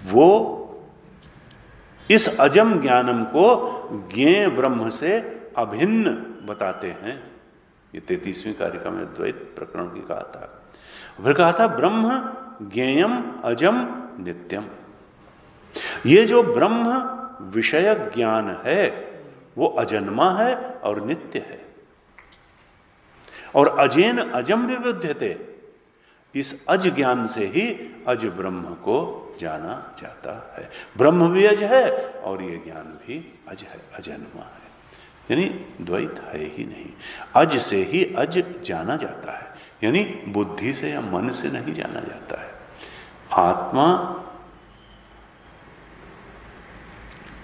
वो इस अजम ज्ञानम को ज्ञेय ब्रह्म से अभिन्न बताते हैं। ये 33वीं कारिका में द्वैत प्रकरण की कहा था। फिर कहा था ब्रह्म ज्ञेयम अजम नित्यम। ये जो ब्रह्म विषय ज्ञान है वो अजन्मा है और नित्य है, और अजेन अजम विबुध्यते। इस अज ज्ञान से ही अज ब्रह्म को जाना जाता है। ब्रह्म भी अज है और ये ज्ञान भी अज है, अजन्मा है, यानी द्वैत है ही नहीं। अज से ही अज जाना जाता है, यानी बुद्धि से या मन से नहीं जाना जाता है। आत्मा,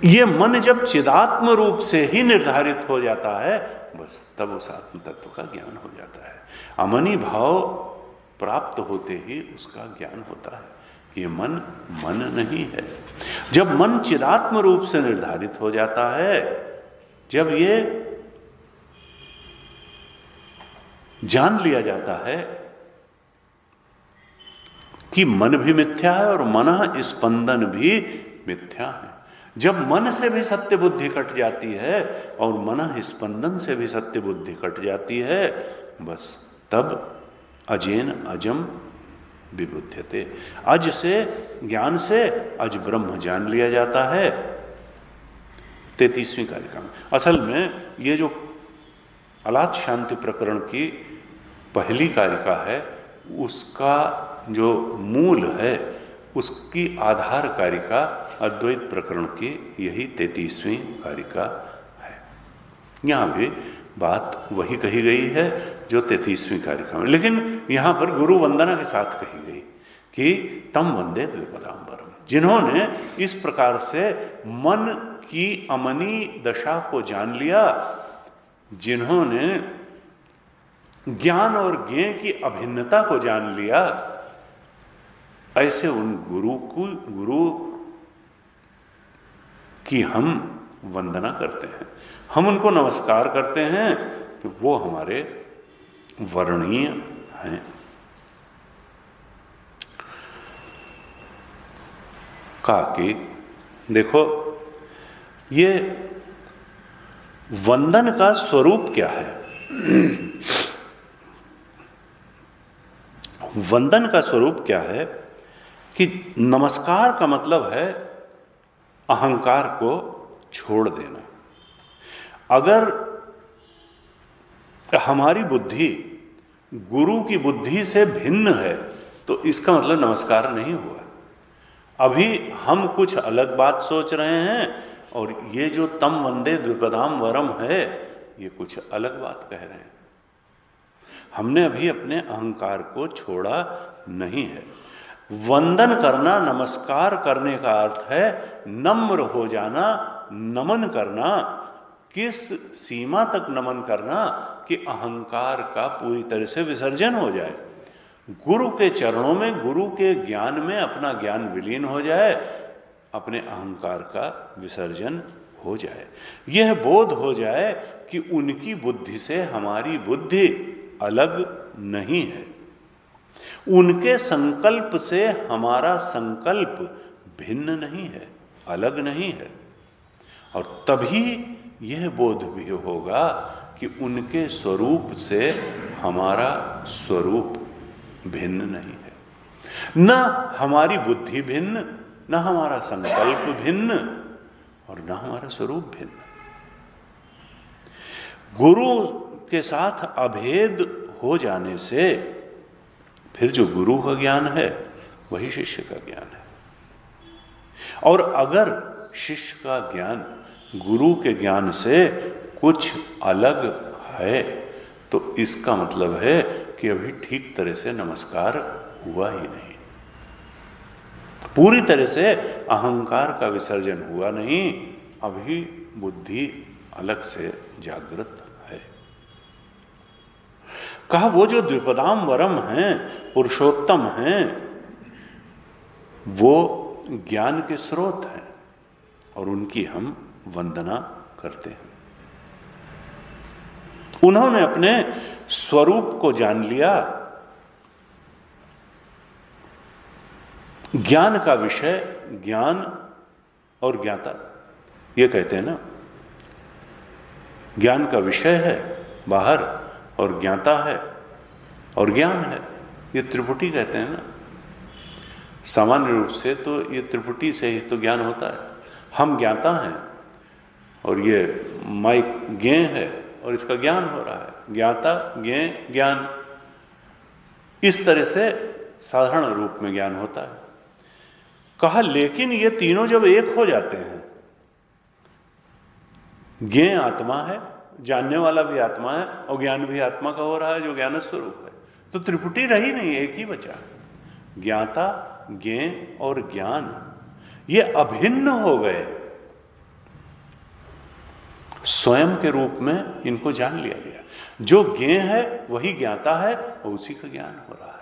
ये मन जब चिदात्म रूप से ही निर्धारित हो जाता है, बस तब उस आत्म तत्व का ज्ञान हो जाता है। अमनी भाव प्राप्त होते ही उसका ज्ञान होता है। ये मन मन नहीं है। जब मन चिदात्म रूप से निर्धारित हो जाता है, जब ये जान लिया जाता है कि मन भी मिथ्या है और मन स्पंदन भी मिथ्या है, जब मन से भी सत्य बुद्धि कट जाती है और मन स्पंदन से भी सत्य बुद्धि कट जाती है, बस तब अजेन अजम विबुध्यते। अज से, ज्ञान से अज ब्रह्म जान लिया जाता है। 33वीं कारिका में असल में ये जो अलात शांति प्रकरण की पहली कारिका है, उसका जो मूल है, उसकी आधार कारिका अद्वैत प्रकरण की यही 33वीं कारिका है। यहां भी बात वही कही गई है जो 33वीं कारिका में, लेकिन यहां पर गुरु वंदना के साथ कही गई कि तम वंदे द्विपदाम्बरम। जिन्होंने इस प्रकार से मन की अमनी दशा को जान लिया, जिन्होंने ज्ञान और ज्ञेय की अभिन्नता को जान लिया, ऐसे उन गुरु की हम वंदना करते हैं, हम उनको नमस्कार करते हैं कि वो हमारे वर्णीय हैं। कहा कि देखो, ये वंदन का स्वरूप क्या है? वंदन का स्वरूप क्या है कि नमस्कार का मतलब है अहंकार को छोड़ देना। अगर हमारी बुद्धि गुरु की बुद्धि से भिन्न है तो इसका मतलब नमस्कार नहीं हुआ। अभी हम कुछ अलग बात सोच रहे हैं और ये जो तम वंदे द्विपदाम वरम है ये कुछ अलग बात कह रहे हैं। हमने अभी अपने अहंकार को छोड़ा नहीं है। वंदन करना, नमस्कार करने का अर्थ है नम्र हो जाना, नमन करना। किस सीमा तक नमन करना कि अहंकार का पूरी तरह से विसर्जन हो जाए, गुरु के चरणों में, गुरु के ज्ञान में अपना ज्ञान विलीन हो जाए, अपने अहंकार का विसर्जन हो जाए। यह बोध हो जाए कि उनकी बुद्धि से हमारी बुद्धि अलग नहीं है, उनके संकल्प से हमारा संकल्प भिन्न नहीं है, अलग नहीं है। और तभी यह बोध भी होगा कि उनके स्वरूप से हमारा स्वरूप भिन्न नहीं है, न हमारी बुद्धि भिन्न, न हमारा संकल्प भिन्न और न हमारा स्वरूप भिन्न। गुरु के साथ अभेद हो जाने से फिर जो गुरु का ज्ञान है वही शिष्य का ज्ञान है। और अगर शिष्य का ज्ञान गुरु के ज्ञान से कुछ अलग है तो इसका मतलब है कि अभी ठीक तरह से नमस्कार हुआ ही नहीं, पूरी तरह से अहंकार का विसर्जन हुआ नहीं, अभी बुद्धि अलग से जागृत है। कहा वो जो द्विपदाम वरम हैं, पुरुषोत्तम हैं, वो ज्ञान के स्रोत हैं और उनकी हम वंदना करते हैं। उन्होंने अपने स्वरूप को जान लिया। ज्ञान का विषय ज्ञान और ज्ञाता, ये कहते हैं ना, ज्ञान का विषय है बाहर और ज्ञाता है और ज्ञान है, ये त्रिपुटी कहते हैं ना। सामान्य रूप से तो ये त्रिपुटी से ही तो ज्ञान होता है। हम ज्ञाता हैं और ये माइक ज्ञ है और इसका ज्ञान हो रहा है। ज्ञाता ज्ञ ज्ञान, इस तरह से साधारण रूप में ज्ञान होता है। कहा लेकिन ये तीनों जब एक हो जाते हैं, ज्ञ आत्मा है, जानने वाला भी आत्मा है और ज्ञान भी आत्मा का हो रहा है जो ज्ञान स्वरूप है, तो त्रिपुटी रही नहीं, एक ही बचा। ज्ञाता ज्ञ और ज्ञान ये अभिन्न हो गए, स्वयं के रूप में इनको जान लिया गया। जो ज्ञ है वही ज्ञाता है और उसी का ज्ञान हो रहा है।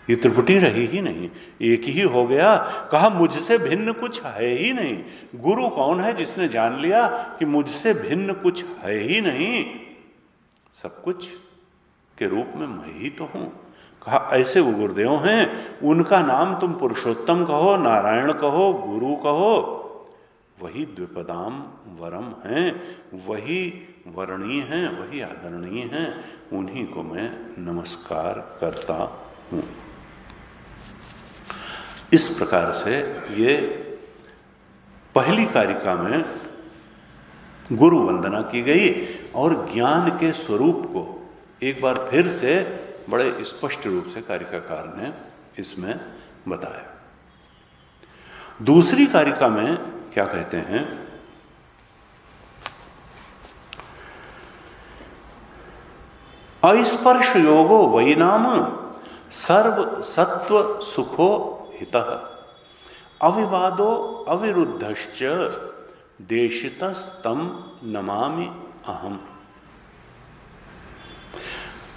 ये त्रिपुटी रही ही नहीं, एक ही हो गया। कहा मुझसे भिन्न कुछ है ही नहीं। गुरु कौन है जिसने जान लिया कि मुझसे भिन्न कुछ है ही नहीं, सब कुछ के रूप में मैं ही तो हूं। कहा ऐसे वो गुरुदेव हैं, उनका नाम तुम पुरुषोत्तम कहो, नारायण कहो, गुरु कहो, वही द्विपदाम वरम हैं, वही वर्णीय हैं, वही आदरणीय हैं, उन्हीं को मैं नमस्कार करता हूं। इस प्रकार से ये पहली कारिका में गुरु वंदना की गई और ज्ञान के स्वरूप को एक बार फिर से बड़े स्पष्ट रूप से कारिकाकार ने इसमें बताया। दूसरी कारिका में क्या कहते हैं, अस्पर्श योगो वै नाम सर्व सत्व सुखो हितः अविवादो अविरुद्धश्च देशितस्तम नमामि अहम।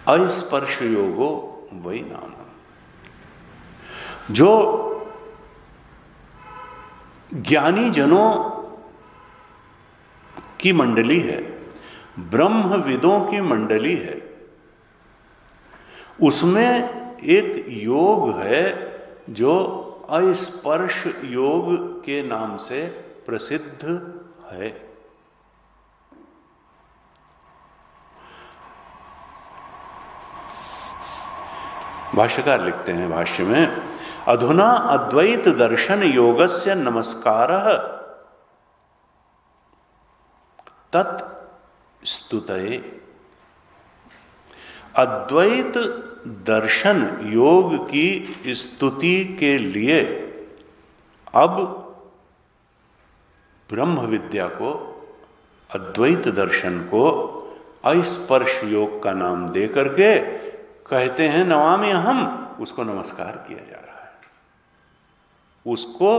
अस्पर्श योगो वै नाम, जो ज्ञानी जनों की मंडली है, ब्रह्मविदों की मंडली है, उसमें एक योग है जो अस्पर्श योग के नाम से प्रसिद्ध है। भाष्यकार लिखते हैं भाष्य में, अधुना अद्वैत दर्शन योगस्य नमस्कारः तत्स्तुतये। अद्वैत दर्शन योग की स्तुति के लिए अब ब्रह्म विद्या को, अद्वैत दर्शन को अस्पर्श योग का नाम दे करके कहते हैं नमामि अहम्, उसको नमस्कार किया जा रहा है। उसको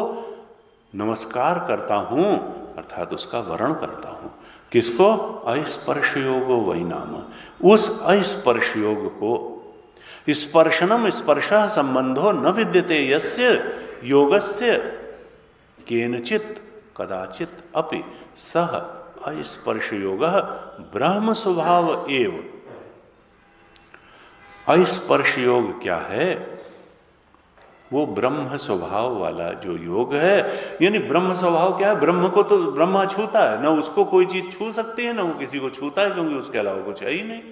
नमस्कार करता हूं अर्थात उसका वर्ण करता हूं। किसको? अस्पर्श योगो वही नाम। उस अस्पर्श योग को, स्पर्शनम स्पर्शः संबंधो न विद्यते यस्य योगस्य केनचित् कदाचित् अपि सह अस्पर्श योगः ब्रह्म स्वभाव एव। अस्पर्श योग क्या है? वो ब्रह्म स्वभाव वाला जो योग है। यानी ब्रह्म स्वभाव क्या है? ब्रह्म को तो ब्रह्मा छूता है, ना उसको कोई चीज छू सकती है, ना वो किसी को छूता है, क्योंकि उसके अलावा कुछ है ही नहीं।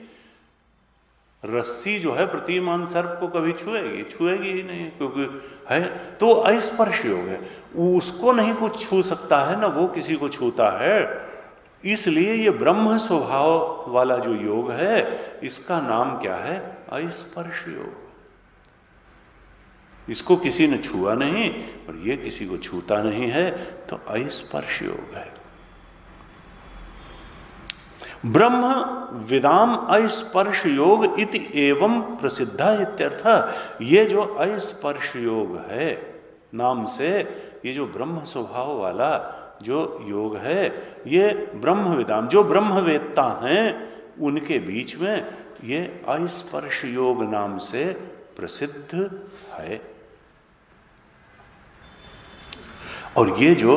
रस्सी जो है प्रतिमान सर्प को कभी छुएगी ही नहीं, क्योंकि है तो अस्पर्श योग है। उसको नहीं कुछ छू सकता है, ना वो किसी को छूता है। इसलिए ये ब्रह्म स्वभाव वाला जो योग है, इसका नाम क्या है? अस्पर्श योग। इसको किसी ने छुआ नहीं और ये किसी को छूता नहीं है, तो अस्पर्श योग है। ब्रह्म विदाम अस्पर्श योग इति एवं प्रसिद्धा इत्यर्थ। ये जो अस्पर्श योग है नाम से, ये जो ब्रह्म स्वभाव वाला जो योग है, ये ब्रह्म विदाम, जो ब्रह्मवेत्ता हैं उनके बीच में ये अस्पर्श योग नाम से प्रसिद्ध है। और ये जो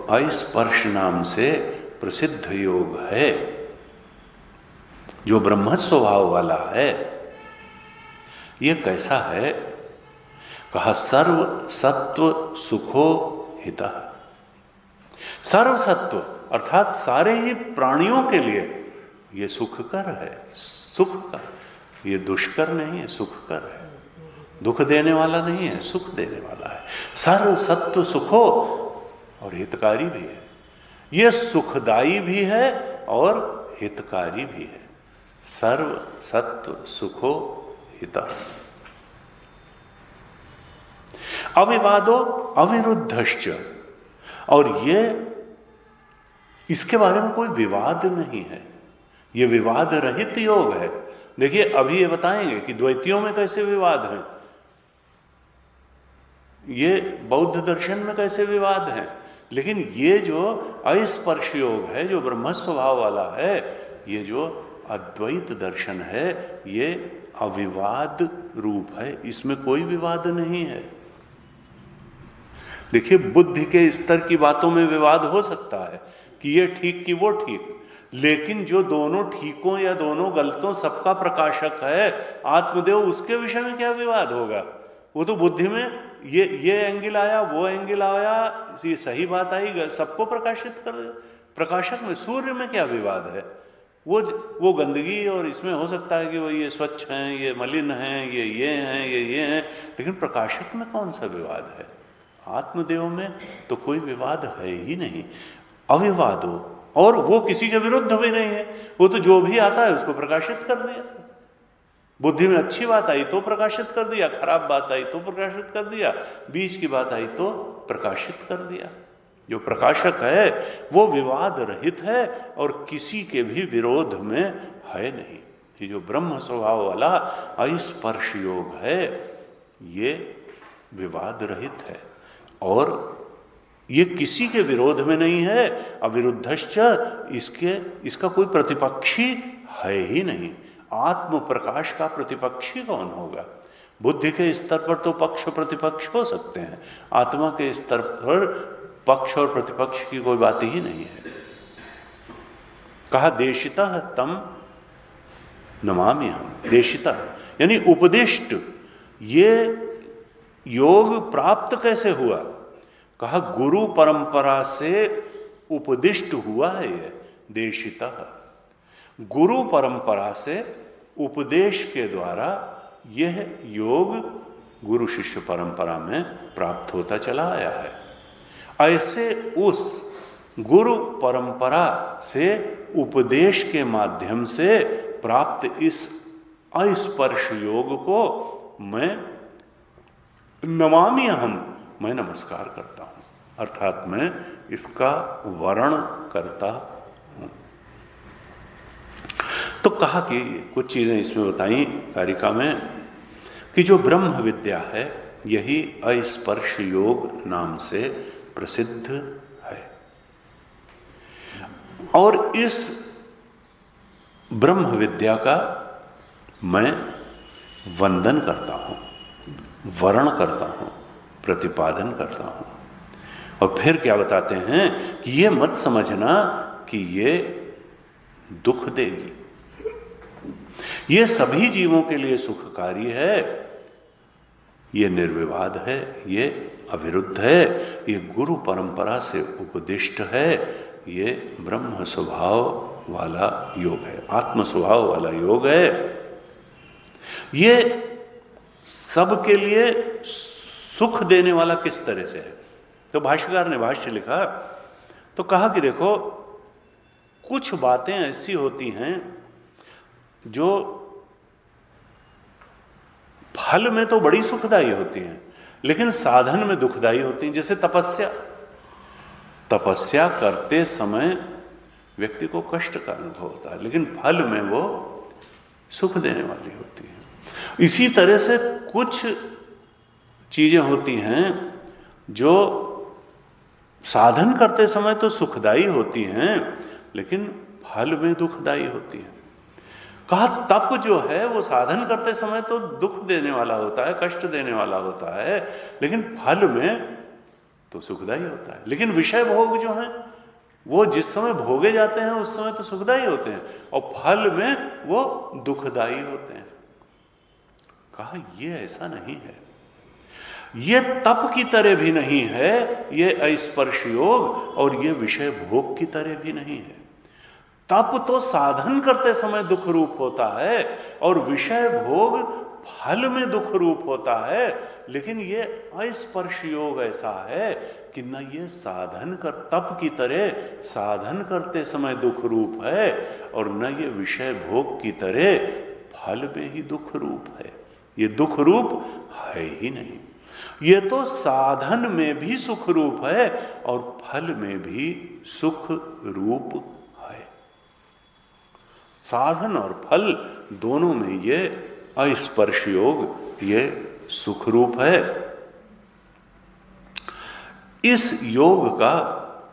अस्पर्श नाम से प्रसिद्ध योग है, जो ब्रह्म स्वभाव वाला है, ये कैसा है? कहा सर्व सत्व सुखो हितः। सर्व सत्व अर्थात सारे ही प्राणियों के लिए ये सुखकर है, सुखकर। ये दुष्कर नहीं है, सुखकर है। दुख देने वाला नहीं है, सुख देने वाला है। सर्व सत्व सुखो, और हितकारी भी है। ये सुखदाई भी है और हितकारी भी है। सर्व सत्व सुखो हितः। अविवादो अविरुद्धश्च। और ये इसके बारे में कोई विवाद नहीं है, ये विवाद रहित योग है। देखिए अभी ये बताएंगे कि द्वैतियों में कैसे विवाद है, ये बौद्ध दर्शन में कैसे विवाद है, लेकिन ये जो अस्पर्श योग है, जो ब्रह्म स्वभाव वाला है, ये जो अद्वैत दर्शन है, ये अविवाद रूप है, इसमें कोई विवाद नहीं है। देखिए बुद्धि के स्तर की बातों में विवाद हो सकता है कि ये ठीक कि वो ठीक, लेकिन जो दोनों ठीकों या दोनों गलतों सबका प्रकाशक है आत्मदेव, उसके विषय में क्या विवाद होगा? वो तो बुद्धि में ये एंगल आया, वो एंगल आया, ये सही बात आई, सबको प्रकाशित कर। प्रकाशक में सूर्य में क्या विवाद है? वो गंदगी, और इसमें हो सकता है कि वो ये स्वच्छ हैं, ये मलिन हैं, ये हैं, ये हैं, लेकिन प्रकाशक में कौन सा विवाद है? आत्मदेव में तो कोई विवाद है ही नहीं, अविवाद हो। और वो किसी के विरुद्ध भी नहीं है, वो तो जो भी आता है उसको प्रकाशित कर दिया। बुद्धि में अच्छी बात आई तो प्रकाशित कर दिया, खराब बात आई तो प्रकाशित कर दिया, बीच की बात आई तो प्रकाशित कर दिया। जो प्रकाशक है वो विवाद रहित है और किसी के भी विरोध में है नहीं। ये जो ब्रह्म स्वभाव वाला अस्पर्श योग है, ये विवाद रहित है और ये किसी के विरोध में नहीं है। अविरुद्धश्च, इसका कोई प्रतिपक्षी है ही नहीं। आत्म प्रकाश का प्रतिपक्षी कौन होगा? बुद्धि के स्तर पर तो पक्ष प्रतिपक्ष हो सकते हैं, आत्मा के स्तर पर पक्ष और प्रतिपक्ष की कोई बात ही नहीं है। कहा देशितः तम नमामि हम। देशितः यानी उपदिष्ट। ये योग प्राप्त कैसे हुआ? कहा गुरु परंपरा से उपदिष्ट हुआ है। ये देशितः गुरु परंपरा से उपदेश के द्वारा यह योग गुरु शिष्य परंपरा में प्राप्त होता चला आया है। ऐसे उस गुरु परंपरा से उपदेश के माध्यम से प्राप्त इस अस्पर्श योग को मैं नमामि अहम्, मैं नमस्कार करता हूं, अर्थात मैं इसका वर्ण करता हूं। तो कहा कि कुछ चीजें इसमें बताई कारिका में कि जो ब्रह्म विद्या है यही अस्पर्श योग नाम से प्रसिद्ध है, और इस ब्रह्म विद्या का मैं वंदन करता हूं, वर्ण करता हूं, प्रतिपादन करता हूं। और फिर क्या बताते हैं कि ये मत समझना कि ये दुख देगी, ये सभी जीवों के लिए सुखकारी है, ये निर्विवाद है, ये अविरुद्ध है, ये गुरु परंपरा से उपदिष्ट है, ये ब्रह्म स्वभाव वाला योग है, आत्म स्वभाव वाला योग है। ये सबके लिए सुख देने वाला किस तरह से है? तो भाष्यकार ने भाष्य लिखा तो कहा कि देखो, कुछ बातें ऐसी होती हैं जो फल में तो बड़ी सुखदायी होती हैं, लेकिन साधन में दुखदायी होती हैं। जैसे तपस्या, तपस्या करते समय व्यक्ति को कष्ट का अनुभव होता है, लेकिन फल में वो सुख देने वाली होती है। इसी तरह से कुछ चीजें होती हैं जो साधन करते समय तो सुखदायी होती हैं, लेकिन फल में दुखदायी होती हैं। कहा तप जो है वो साधन करते समय तो दुख देने वाला होता है, कष्ट देने वाला होता है, लेकिन फल में तो सुखदायी होता है। लेकिन विषय भोग जो है वो जिस समय भोगे जाते हैं उस समय तो सुखदायी होते हैं, और फल में वो दुखदायी होते हैं। कहा ये ऐसा नहीं है, ये तप की तरह भी नहीं है, ये स्पर्श योग, और ये विषय भोग की तरह भी नहीं है। तप तो साधन करते समय दुख रूप होता है, और विषय भोग फल में दुख रूप होता है। लेकिन ये अस्पर्श योग ऐसा है कि न ये साधन कर तप की तरह साधन करते समय दुख रूप है, और न ये विषय भोग की तरह फल में ही दुख रूप है। ये दुख रूप है ही नहीं, ये तो साधन में भी सुख रूप है और फल में भी सुख रूप है। साधन और फल दोनों में ये अस्पर्श योग, ये सुख रूप है। इस योग का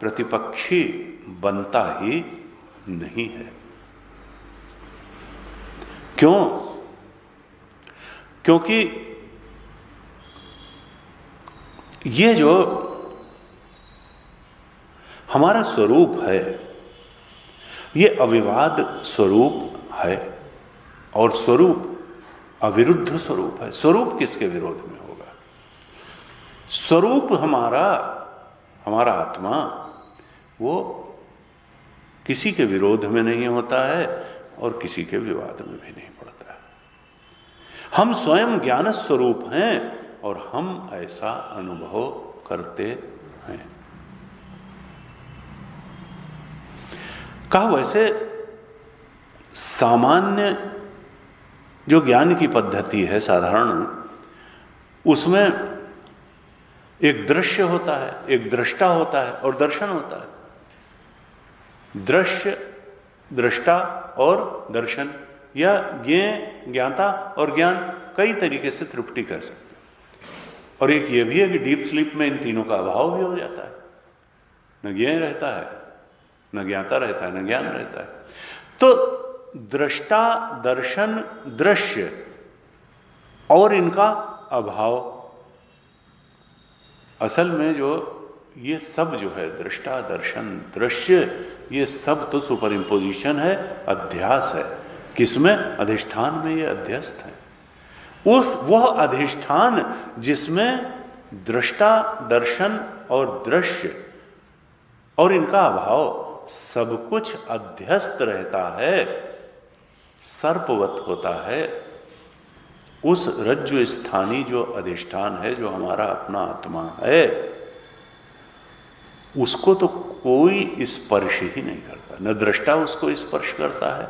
प्रतिपक्षी बनता ही नहीं है। क्यों? क्योंकि ये जो हमारा स्वरूप है ये अविवाद स्वरूप है, और स्वरूप अविरुद्ध स्वरूप है। स्वरूप किसके विरोध में होगा? स्वरूप हमारा आत्मा वो किसी के विरोध में नहीं होता है और किसी के विवाद में भी नहीं पड़ता है। हम स्वयं ज्ञान स्वरूप हैं और हम ऐसा अनुभव करते हैं। कहा वैसे सामान्य जो ज्ञान की पद्धति है साधारण, उसमें एक दृश्य होता है, एक दृष्टा होता है और दर्शन होता है। दृश्य, दृष्टा और दर्शन, या ज्ञाता और ज्ञान कई तरीके से त्रुटि कर सकते हैं। और एक ये भी है कि डीप स्लीप में इन तीनों का अभाव भी हो जाता है, न ज्ञेय रहता है, न ज्ञाता रहता है, न ज्ञान रहता है। तो दृष्टा, दर्शन, दृश्य और इनका अभाव, असल में जो ये सब जो है दृष्टा, दर्शन, दृश्य, ये सब तो सुपर इम्पोजिशन है, अध्यास है। किसमें? अधिष्ठान में ये अध्यस्त है। वह अधिष्ठान जिसमें दृष्टा, दर्शन और दृश्य और इनका अभाव सब कुछ अध्यस्त रहता है, सर्पवत होता है, उस रज्जु स्थानी जो अधिष्ठान है, जो हमारा अपना आत्मा है, उसको तो कोई स्पर्श ही नहीं करता। न दृष्टा उसको स्पर्श करता है,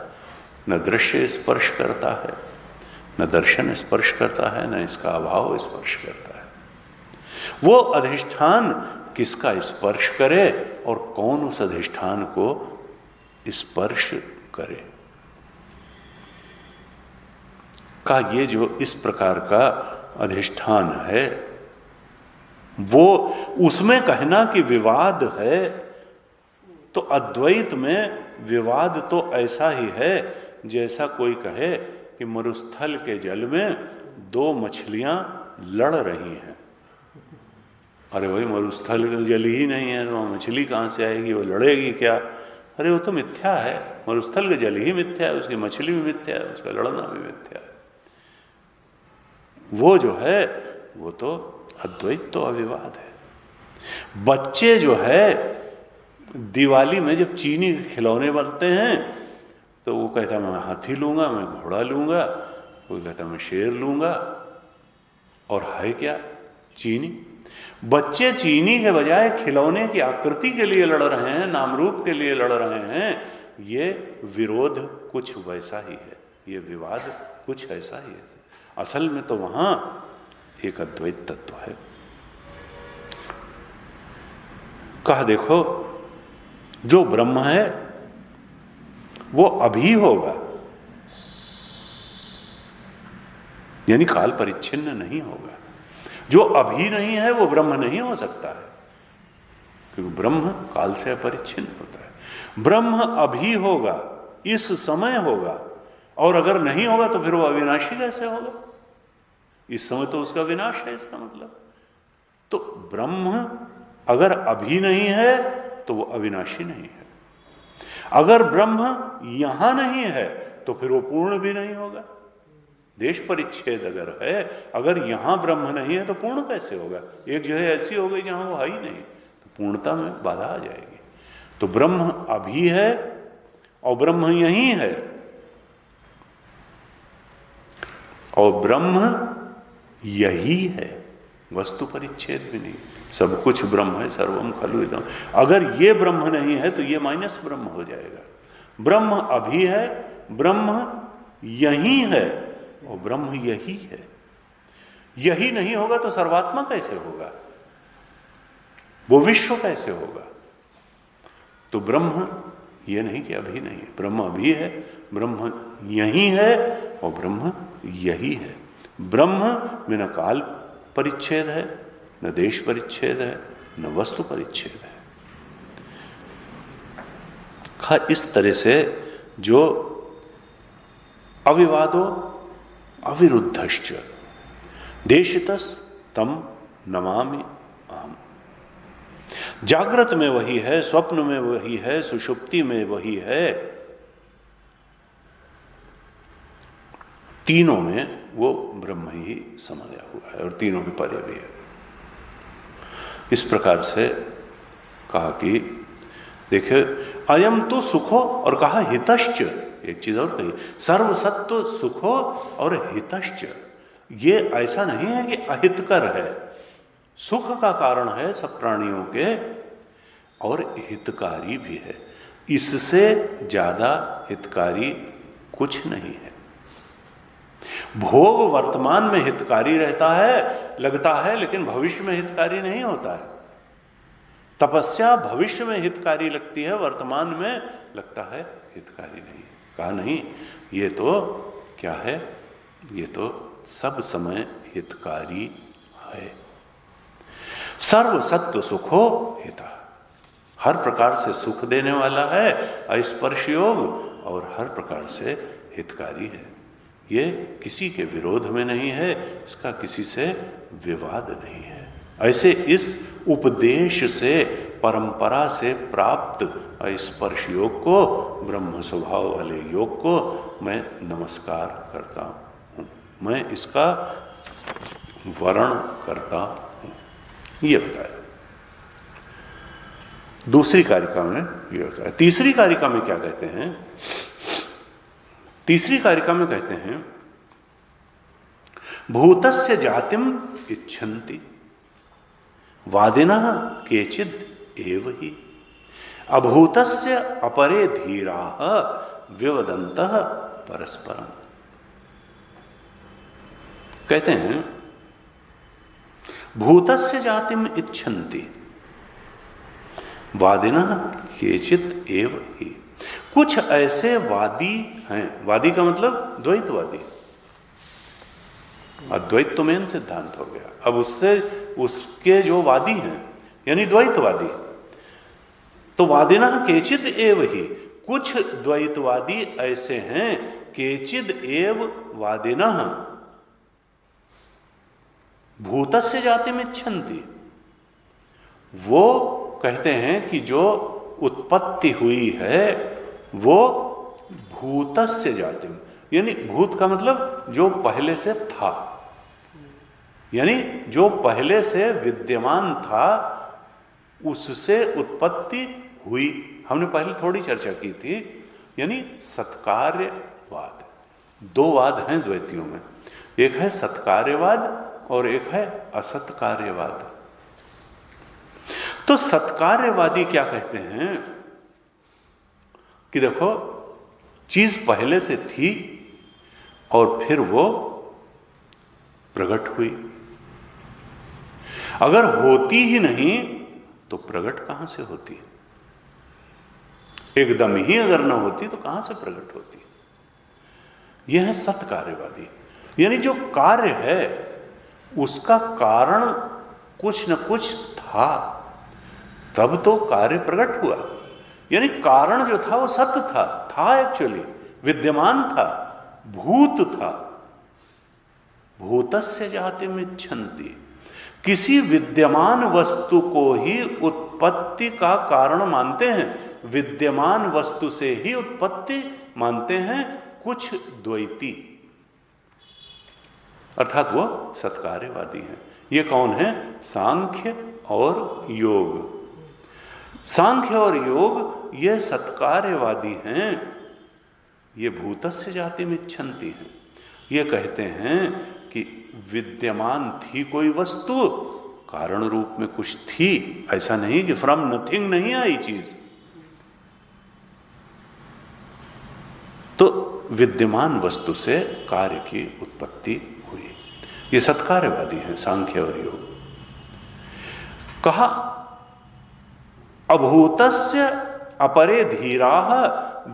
न दृश्य स्पर्श करता है, न दर्शन स्पर्श करता है, न इसका अभाव स्पर्श करता है। वो अधिष्ठान किसका स्पर्श करे और कौन उस अधिष्ठान को स्पर्श करे का ये जो इस प्रकार का अधिष्ठान है, वो उसमें कहना कि विवाद है, तो अद्वैत में विवाद तो ऐसा ही है जैसा कोई कहे कि मरुस्थल के जल में दो मछलियां लड़ रही हैं। अरे भाई, मरुस्थल का जल ही नहीं है तो मछली कहां से आएगी, वो लड़ेगी क्या? अरे वो तो मिथ्या है, मरुस्थल का जल ही मिथ्या है, उसकी मछली भी मिथ्या है, उसका लड़ना भी मिथ्या है। वो जो है वो तो अद्वैत तो अविवाद है। बच्चे जो है दिवाली में जब चीनी के खिलौने बनते हैं तो वो कहता मैं हाथी लूंगा, मैं घोड़ा लूंगा, कोई कहता मैं शेर लूंगा, और है क्या? चीनी। बच्चे चीनी के बजाय खिलौने की आकृति के लिए लड़ रहे हैं, नाम रूप के लिए लड़ रहे हैं। ये विरोध कुछ वैसा ही है, ये विवाद कुछ ऐसा ही है। असल में तो वहां एक अद्वैत तत्व है। कहा देखो, जो ब्रह्म है वो अभी होगा, यानी काल परिच्छिन्न नहीं होगा। जो अभी नहीं है वो ब्रह्म नहीं हो सकता है, क्योंकि ब्रह्म काल से अपरिच्छिन्न होता है। ब्रह्म अभी होगा, इस समय होगा, और अगर नहीं होगा तो फिर वो अविनाशी कैसे होगा? इस समय तो उसका विनाश है, इसका मतलब। तो ब्रह्म अगर अभी नहीं है तो वो अविनाशी नहीं है। अगर ब्रह्म यहां नहीं है तो फिर वो पूर्ण भी नहीं होगा। देश परिच्छेद अगर है, अगर यहां ब्रह्म नहीं है तो पूर्ण कैसे होगा? एक जगह ऐसी हो गई जहां वो है ही नहीं, तो पूर्णता में बाधा आ जाएगी। तो ब्रह्म अभी है और ब्रह्म यही है, और ब्रह्म यही है, वस्तु परिच्छेद भी नहीं। सब कुछ ब्रह्म है, सर्वम खलु इदम्। अगर ये ब्रह्म नहीं है तो ये माइनस ब्रह्म हो जाएगा। ब्रह्म अभी है, ब्रह्म यही है, और ब्रह्म यही है। यही नहीं होगा तो सर्वात्मा कैसे होगा? वो विश्व कैसे होगा? तो ब्रह्म ये नहीं कि अभी नहीं है, ब्रह्म अभी है, ब्रह्म यही है, और ब्रह्म यही है। ब्रह्म में न काल परिच्छेद है, न देश परिच्छेद है, न वस्तु परिच्छेद है। इस तरह से जो अविवादो अविरुद्धश्च देशितस् तम नमामि अहम्। जागृत में वही है, स्वप्न में वही है, सुषुप्ति में वही है, तीनों में वो ब्रह्म ही समाया हुआ है और तीनों के परे भी है। इस प्रकार से कहा कि देखिए, अयम तो सुखो, और कहा हितश्च। एक चीज और कही, सर्वसत्व सुखो और हितश्च। ये ऐसा नहीं है कि अहितकर है, सुख का कारण है सब प्राणियों के, और हितकारी भी है। इससे ज्यादा हितकारी कुछ नहीं है। भोग वर्तमान में हितकारी रहता है, लगता है, लेकिन भविष्य में हितकारी नहीं होता है। तपस्या भविष्य में हितकारी लगती है, वर्तमान में लगता है हितकारी नहीं। कहा नहीं, ये तो क्या है? ये तो सब समय हितकारी है। सर्व सत्व सुखो हिता, हर प्रकार से सुख देने वाला है, अस्पर्श योग, और हर प्रकार से हितकारी है। ये किसी के विरोध में नहीं है, इसका किसी से विवाद नहीं है। ऐसे इस उपदेश से, परंपरा से प्राप्त स्पर्श योग को, ब्रह्म स्वभाव वाले योग को मैं नमस्कार करता हूँ, मैं इसका वर्ण करता हूँ। ये बताया। दूसरी कारिका में ये बताया। तीसरी कारिका में क्या कहते हैं? तीसरी कारिका में कहते हैं, भूतस्य जातिम इच्छन्ति वादिनः केचिद एव ही अभूतस्य अपरे धीराः विवदन्तः परस्परम। कहते हैं भूतस्य जातिम इच्छन्ति वादिनः केचित एव ही। कुछ ऐसे वादी हैं, वादी का मतलब द्वैतवादी, अद्वैत तो मेन सिद्धांत हो गया, अब उससे उसके जो वादी हैं यानी द्वैतवादी, तो वादिनः केचिद एव ही, कुछ द्वैतवादी ऐसे हैं, केचिद एव वादिनः भूतस्य जातिम इच्छन्ति, वो कहते हैं कि जो उत्पत्ति हुई है वो भूतस्य जातिम, यानी भूत का मतलब जो पहले से था, यानी जो पहले से विद्यमान था उससे उत्पत्ति हुई। हमने पहले थोड़ी चर्चा की थी, यानी सत्कार्यवाद। दो वाद हैं द्वैतियों में, एक है सत्कार्यवाद और एक है असत्कार्यवाद। तो सत्कार्यवादी क्या कहते हैं कि देखो चीज पहले से थी और फिर वो प्रकट हुई, अगर होती ही नहीं तो प्रकट कहां से होती, एकदम ही अगर न होती तो कहां से प्रकट होती। यह है सत्कार्यवादी, यानी जो कार्य है उसका कारण कुछ न कुछ था तब तो कार्य प्रकट हुआ, यानी कारण जो था वो सत्य था एक्चुअली विद्यमान था, भूत था। भूतस्य जातिम इच्छन्ति, किसी विद्यमान वस्तु को ही उत्पत्ति का कारण मानते हैं, विद्यमान वस्तु से ही उत्पत्ति मानते हैं कुछ द्वैती, अर्थात वो सत्कार्यवादी हैं। ये कौन है? सांख्य और योग। सांख्य और योग ये सत्कार्यवादी हैं, ये भूतस्य जातिम इच्छन्ति हैं। ये कहते हैं कि विद्यमान थी कोई वस्तु, कारण रूप में कुछ थी, ऐसा नहीं कि फ्रॉम नथिंग नहीं आई चीज। तो विद्यमान वस्तु से कार्य की उत्पत्ति हुई। ये सत्कार्यवादी हैं सांख्य और योग। कहा अभूतस्य अपरे धीराः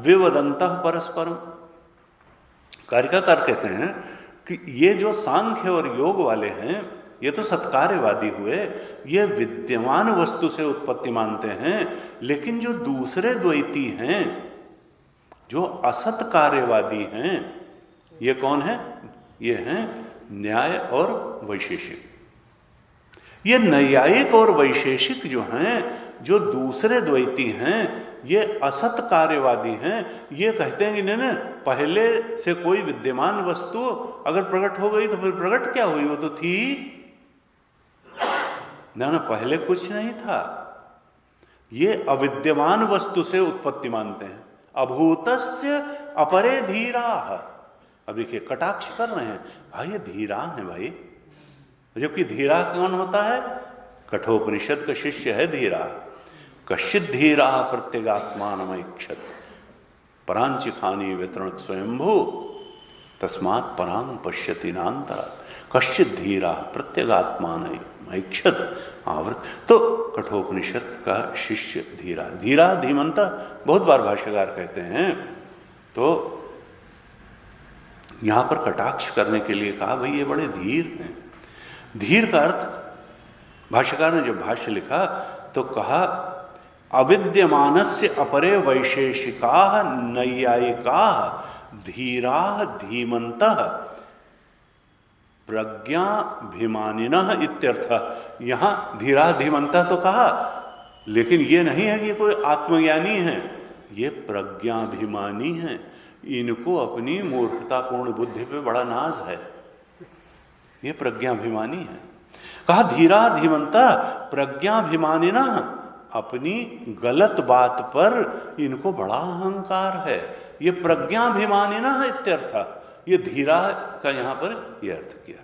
विवदन्तः परस्परम। कारिकाकार कहते हैं कि ये जो सांख्य और योग वाले हैं ये तो सत्कार्यवादी हुए, ये विद्यमान वस्तु से उत्पत्ति मानते हैं, लेकिन जो दूसरे द्वैती हैं जो असत कार्यवादी हैं ये कौन है? ये हैं न्याय और वैशेषिक। ये न्यायिक और वैशेषिक जो हैं, जो दूसरे द्वैती हैं, ये असत कार्यवादी हैं। ये कहते हैं कि नहीं, पहले से कोई विद्यमान वस्तु अगर प्रकट हो गई तो फिर प्रकट क्या हुई, वो तो थी ना, पहले कुछ नहीं था। ये अविद्यमान वस्तु से उत्पत्ति मानते हैं। अभूतस्य अपरे धीराः। अब देखिए कटाक्ष कर रहे हैं, भाई ये धीरा है भाई, जबकि धीरा कौन होता है? कठोपनिषद का शिष्य है धीरा। कश्चित् धीरा प्रत्यगात्मानमैक्षत परांचिखानी वितरण स्वयंभू तस्मात् परां पश्यति नान्तरात्। कश्चित् धीरा प्रत्यगात्मानमैक्षत आवृत। तो कठोपनिषद का शिष्य धीरा, धीरा धीमंत बहुत बार भाष्यकार कहते हैं। तो यहां पर कटाक्ष करने के लिए कहा भाई ये बड़े धीर हैं। धीर का अर्थ भाष्यकार ने जब भाष्य लिखा तो कहा अविद्यमानस्य अपरे वैशेषिकाः नैयायिकाः धीराः धीमन्तः प्रज्ञाभिमानिनः इत्यर्थः। यहां धीरा धीमंता तो कहा, लेकिन ये नहीं है कि कोई आत्मज्ञानी है, ये प्रज्ञाभिमानी है। इनको अपनी मूर्खतापूर्ण बुद्धि पे बड़ा नाज है, ये प्रज्ञाभिमानी है। कहा धीरा धीमंता प्रज्ञाभिमानिनः, अपनी गलत बात पर इनको बड़ा अहंकार है, ये प्रज्ञाभिमानिनः इत्यर्थः। ये धीरा का यहां पर यह अर्थ किया।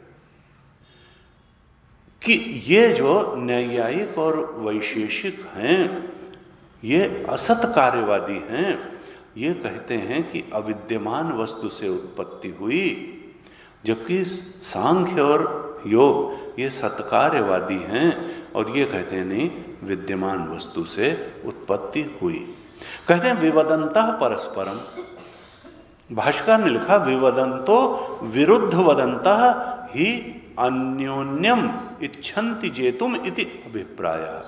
कि ये जो न्यायिक और वैशेषिक हैं, ये असत कार्यवादी हैं। ये कहते हैं कि अविद्यमान वस्तु से उत्पत्ति हुई, जबकि सांख्य और योग ये सत्कार्यवादी हैं और ये कहते हैं नहीं, विद्यमान वस्तु से उत्पत्ति हुई। कहते हैं विवदंतः परस्परम। भाष्यकार ने लिखा विवदंतो विरुद्ध वदंतः ही अन्योन्यम इच्छन्ति जेतुम इति अभिप्राय।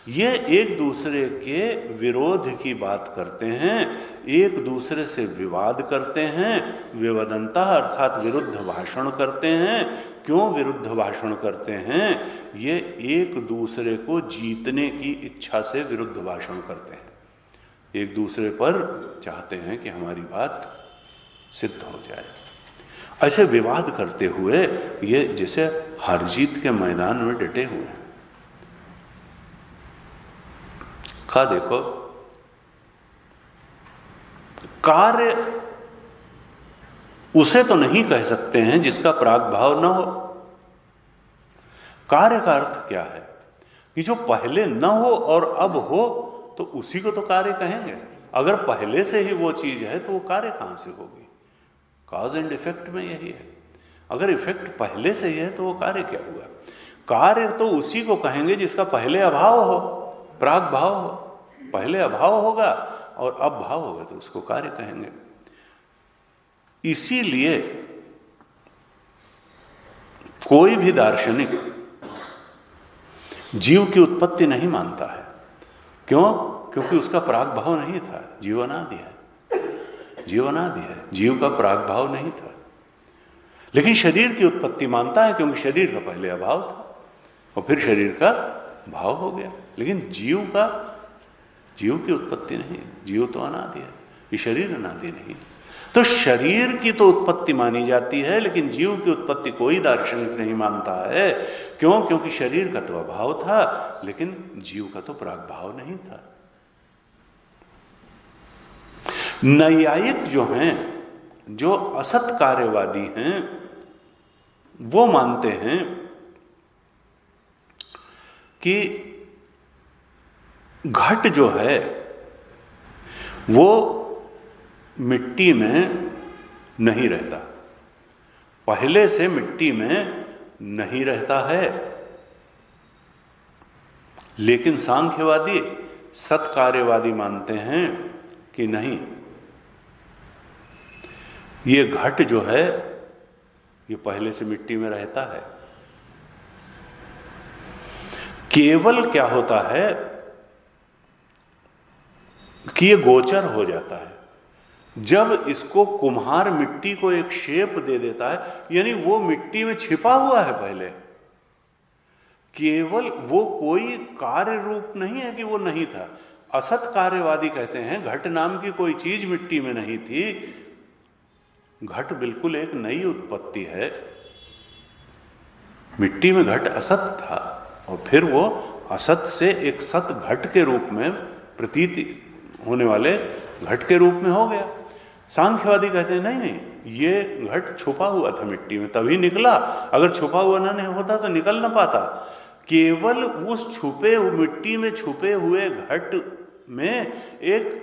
ये एक दूसरे के विरोध की बात करते हैं, एक दूसरे से विवाद करते हैं। विवदंतः अर्थात विरुद्ध भाषण करते हैं। क्यों विरुद्ध भाषण करते हैं? ये एक दूसरे को जीतने की इच्छा से विरुद्ध भाषण करते हैं। एक दूसरे पर चाहते हैं कि हमारी बात सिद्ध हो जाए। ऐसे विवाद करते हुए ये जैसे हार जीत के मैदान में डटे हुए हैं। का देखो, कार्य उसे तो नहीं कह सकते हैं जिसका प्राग भाव न हो। कार्य का अर्थ क्या है कि जो पहले न हो और अब हो तो उसी को तो कार्य कहेंगे। अगर पहले से ही वो चीज है तो वो कार्य कहां से होगी? कॉज एंड इफेक्ट में यही है। अगर इफेक्ट पहले से ही है तो वो कार्य क्या हुआ? कार्य तो उसी को कहेंगे जिसका पहले अभाव हो, प्राग भाव हो। पहले अभाव होगा और अब भाव होगा तो उसको कार्य कहेंगे। इसीलिए कोई भी दार्शनिक जीव की उत्पत्ति नहीं मानता है। क्यों? क्योंकि उसका प्राग भाव नहीं था। जीव अनादि है, जीव अनादि है, जीव का प्राग भाव नहीं था। लेकिन शरीर की उत्पत्ति मानता है क्योंकि शरीर का पहले अभाव था और फिर शरीर का भाव हो गया। लेकिन जीव की उत्पत्ति नहीं। जीव तो अनादि है, ये शरीर अनादि नहीं। तो शरीर की तो उत्पत्ति मानी जाती है, लेकिन जीव की उत्पत्ति कोई दार्शनिक नहीं मानता है। क्यों? क्योंकि शरीर का तो अभाव था, लेकिन जीव का तो प्रागभाव नहीं था। नैयायिक जो हैं, जो असत कार्यवादी हैं, वो मानते हैं कि घट जो है वो मिट्टी में नहीं रहता, पहले से मिट्टी में नहीं रहता है। लेकिन सांख्यवादी सत्कार्यवादी मानते हैं कि नहीं, ये घट जो है ये पहले से मिट्टी में रहता है। केवल क्या होता है कि ये गोचर हो जाता है जब इसको कुम्हार मिट्टी को एक शेप दे देता है, यानी वो मिट्टी में छिपा हुआ है पहले। केवल वो कोई कार्य रूप नहीं है कि वो नहीं था। असत कार्यवादी कहते हैं घट नाम की कोई चीज मिट्टी में नहीं थी, घट बिल्कुल एक नई उत्पत्ति है। मिट्टी में घट असत था और फिर वो असत से एक सत घट के रूप में प्रतीति होने वाले घट के रूप में हो गया। सांख्यवादी कहते हैं नहीं नहीं, ये घट छुपा हुआ था मिट्टी में तभी निकला, अगर छुपा हुआ ना नहीं होता तो निकल ना पाता। केवल उस छुपे मिट्टी में छुपे हुए घट में एक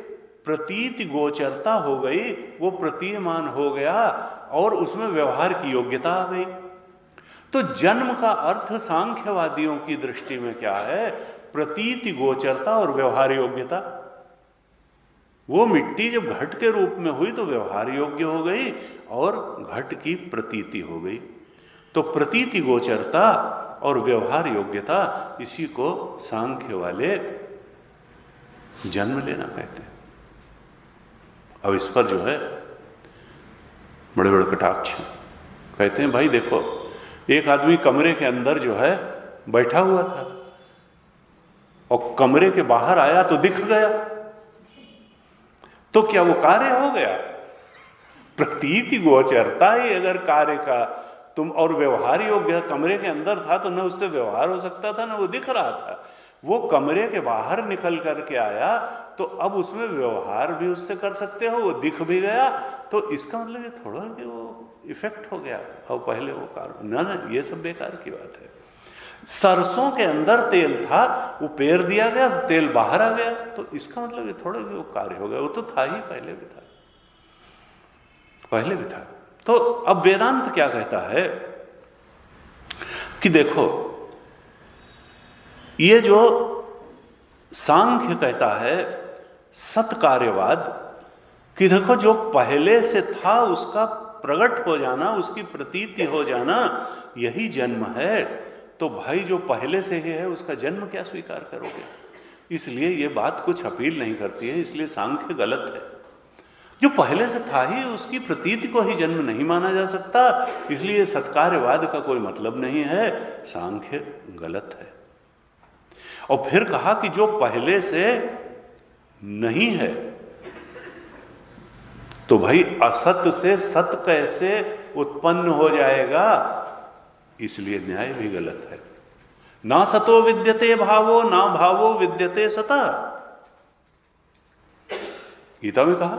प्रतीति गोचरता हो गई, वो प्रतीयमान हो गया और उसमें व्यवहार की योग्यता आ गई। तो जन्म का अर्थ सांख्यवादियों की दृष्टि में क्या है? प्रतीति गोचरता और व्यवहार योग्यता। वो मिट्टी जब घट के रूप में हुई तो व्यवहार योग्य हो गई और घट की प्रतीति हो गई। तो प्रतीति गोचरता और व्यवहार योग्यता, इसी को सांख्य वाले जन्म लेना कहते हैं। अब इस पर जो है बड़े बड़े कटाक्ष कहते हैं, भाई देखो, एक आदमी कमरे के अंदर जो है बैठा हुआ था और कमरे के बाहर आया तो दिख गया, तो क्या वो कार्य हो गया? प्रतीति गोचरता ही अगर कार्य का तुम और व्यवहार योग्य, कमरे के अंदर था तो न उससे व्यवहार हो सकता था न वो दिख रहा था। वो कमरे के बाहर निकल करके आया तो अब उसमें व्यवहार भी उससे कर सकते हो, वो दिख भी गया, तो इसका मतलब ये थोड़ा कि वो इफेक्ट हो गया और पहले वो कार्य ना, ये सब बेकार की बात है। सरसों के अंदर तेल था, वो पेर दिया गया, तेल बाहर आ गया, तो इसका मतलब ये थोड़े भी वो कार्य हो गया, वो तो था ही, पहले भी था, पहले भी था। तो अब वेदांत क्या कहता है कि देखो, ये जो सांख्य कहता है सत्कार्यवाद, कि देखो जो पहले से था उसका प्रकट हो जाना, उसकी प्रतीति हो जाना, यही जन्म है। तो भाई जो पहले से ही है उसका जन्म क्या स्वीकार करोगे? इसलिए ये बात कुछ अपील नहीं करती है, इसलिए सांख्य गलत है। जो पहले से था ही उसकी प्रतीति को ही जन्म नहीं माना जा सकता, इसलिए सत्कार्यवाद का कोई मतलब नहीं है, सांख्य गलत है। और फिर कहा कि जो पहले से नहीं है, तो भाई असत से सत कैसे उत्पन्न हो जाएगा? इसलिए न्याय भी गलत है। ना सतो विद्यते भावो, ना भावो विद्यते सता, गीता में कहा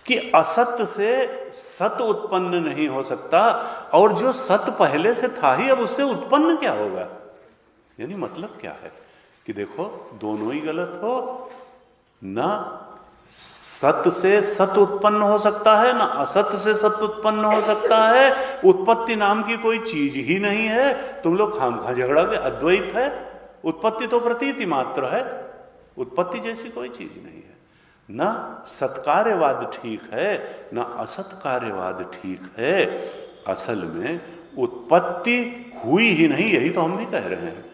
कि असत से सत उत्पन्न नहीं हो सकता, और जो सत पहले से था ही अब उससे उत्पन्न क्या होगा? यानी मतलब क्या है कि देखो दोनों ही गलत हो, ना सत से सत उत्पन्न हो सकता है, ना असत से सत उत्पन्न हो सकता है। उत्पत्ति नाम की कोई चीज ही नहीं है, तुम लोग खामखा झगड़ा के, अद्वैत है, उत्पत्ति तो प्रतीति मात्र है, उत्पत्ति जैसी कोई चीज नहीं है। ना सत्कार्यवाद ठीक है, ना असत्कार्यवाद ठीक है। असल में उत्पत्ति हुई ही नहीं, यही तो हम भी कह रहे हैं।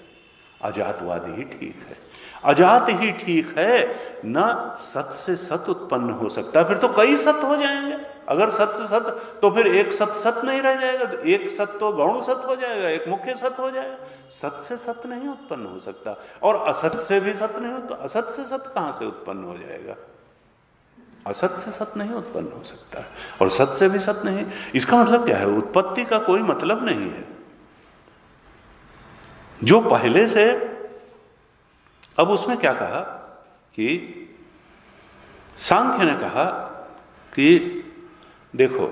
अजातवाद ही ठीक है, अजात ही ठीक है, न सत से सत उत्पन्न हो सकता। फिर तो कई सत हो जाएंगे, अगर सत से सत, तो फिर एक सत सत नहीं रह जाएगा, एक सत तो गौण सत हो जाएगा, एक मुख्य सत हो जाएगा। सत से सत नहीं उत्पन्न हो सकता, और असत से भी सत नहीं हो, तो असत से सत कहां से उत्पन्न हो जाएगा? असत से सत नहीं उत्पन्न हो सकता, और सत से भी सत नहीं। इसका मतलब क्या है? उत्पत्ति का कोई मतलब नहीं है। जो पहले से, अब उसमें क्या कहा कि सांख्य ने कहा कि देखो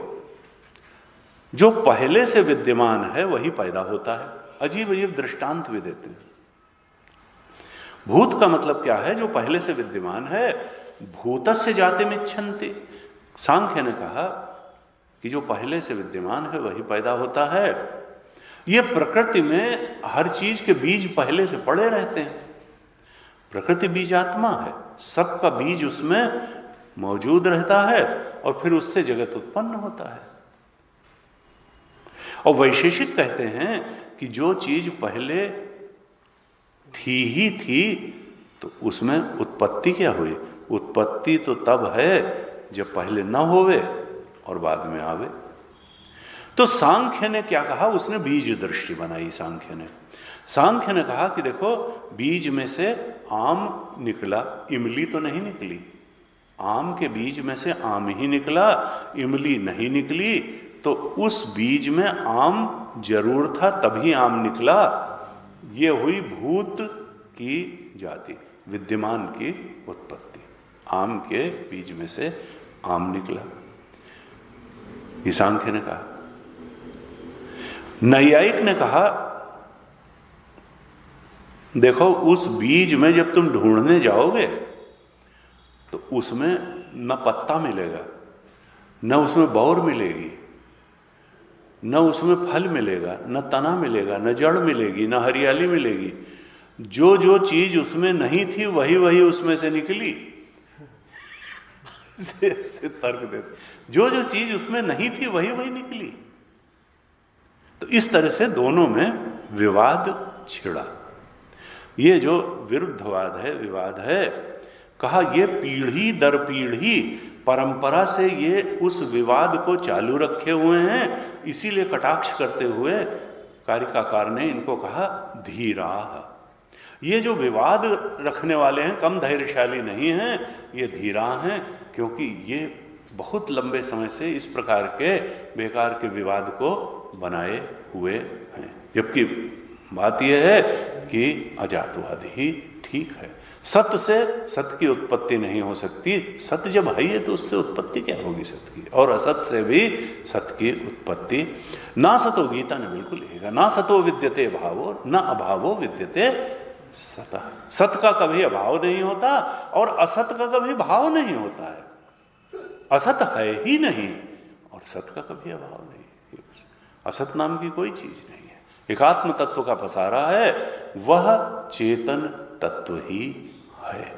जो पहले से विद्यमान है वही पैदा होता है। अजीब अजीब दृष्टांत भी देते हैं। भूत का मतलब क्या है? जो पहले से विद्यमान है। भूतस्य जातिमिच्छन्ति, सांख्य ने कहा कि जो पहले से विद्यमान है वही पैदा होता है। ये प्रकृति में हर चीज के बीज पहले से पड़े रहते हैं। प्रकृति बीजात्मा है, सबका बीज उसमें मौजूद रहता है, और फिर उससे जगत उत्पन्न होता है। और वैशेषिक कहते हैं कि जो चीज पहले थी ही थी, तो उसमें उत्पत्ति क्या हुई? उत्पत्ति तो तब है जब पहले न होवे और बाद में आवे। तो सांख्य ने क्या कहा? उसने बीज दृष्टि बनाई। सांख्य ने कहा कि देखो बीज में से आम निकला, इमली तो नहीं निकली। आम के बीज में से आम ही निकला, इमली नहीं निकली, तो उस बीज में आम जरूर था तभी आम निकला। ये हुई भूत की जाति, विद्यमान की उत्पत्ति। आम के बीज में से आम निकला, ये सांख्य ने कहा। नैयायिक ने कहा देखो उस बीज में जब तुम ढूंढने जाओगे तो उसमें न पत्ता मिलेगा, न उसमें बौर मिलेगी, न उसमें फल मिलेगा, न तना मिलेगा, न जड़ मिलेगी, न हरियाली मिलेगी। जो जो चीज उसमें नहीं थी वही वही उसमें से निकली। से तर्क देते, जो जो चीज उसमें नहीं थी वही वही निकली। तो इस तरह से दोनों में विवाद छिड़ा। ये जो विरुद्धवाद है, विवाद है, कहा ये पीढ़ी दर पीढ़ी परंपरा से ये उस विवाद को चालू रखे हुए हैं। इसीलिए कटाक्ष करते हुए कारिकाकार ने इनको कहा धीराः। ये जो विवाद रखने वाले हैं कम धैर्यशाली नहीं हैं, ये धीरा हैं, क्योंकि ये बहुत लंबे समय से इस प्रकार के बेकार के विवाद को बनाए हुए हैं। जबकि बात यह है कि अजातवाद ही ठीक है, सत से सत की उत्पत्ति नहीं हो सकती। सत जब है ही तो उससे उत्पत्ति क्या होगी सत की। और असत से भी सत की उत्पत्ति ना सतो, गीता ने बिल्कुल लिखा, ना सतो विद्यते भावो न अभावो विद्यते सत। सत का कभी अभाव नहीं होता और असत का कभी भाव नहीं होता है। असत है ही नहीं और सत का कभी अभाव नहीं। असत नाम की कोई चीज नहीं है। एक आत्म तत्व का पसारा है, वह चेतन तत्व ही है।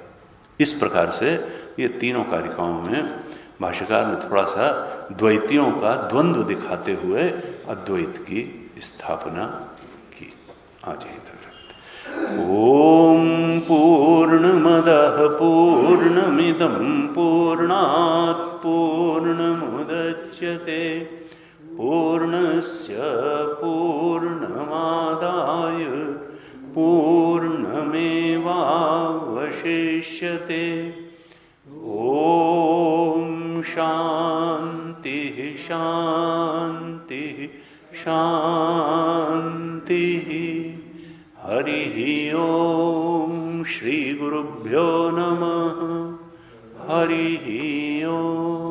इस प्रकार से ये तीनों कारिकाओं में भाष्यकार ने थोड़ा सा द्वैतियों का द्वंद्व दिखाते हुए अद्वैत की स्थापना की। आज यहीं तक रखते। ओम पूर्णमदः पूर्णमिदं पूर्णात् पूर्णमुदच्यते पूर्णस्य पूर्णमादाय पूर्णमेवावशिष्यते। ओम शांति शांति शांति। हरि ओम। श्री गुरुभ्यो नमः। हरि ओम।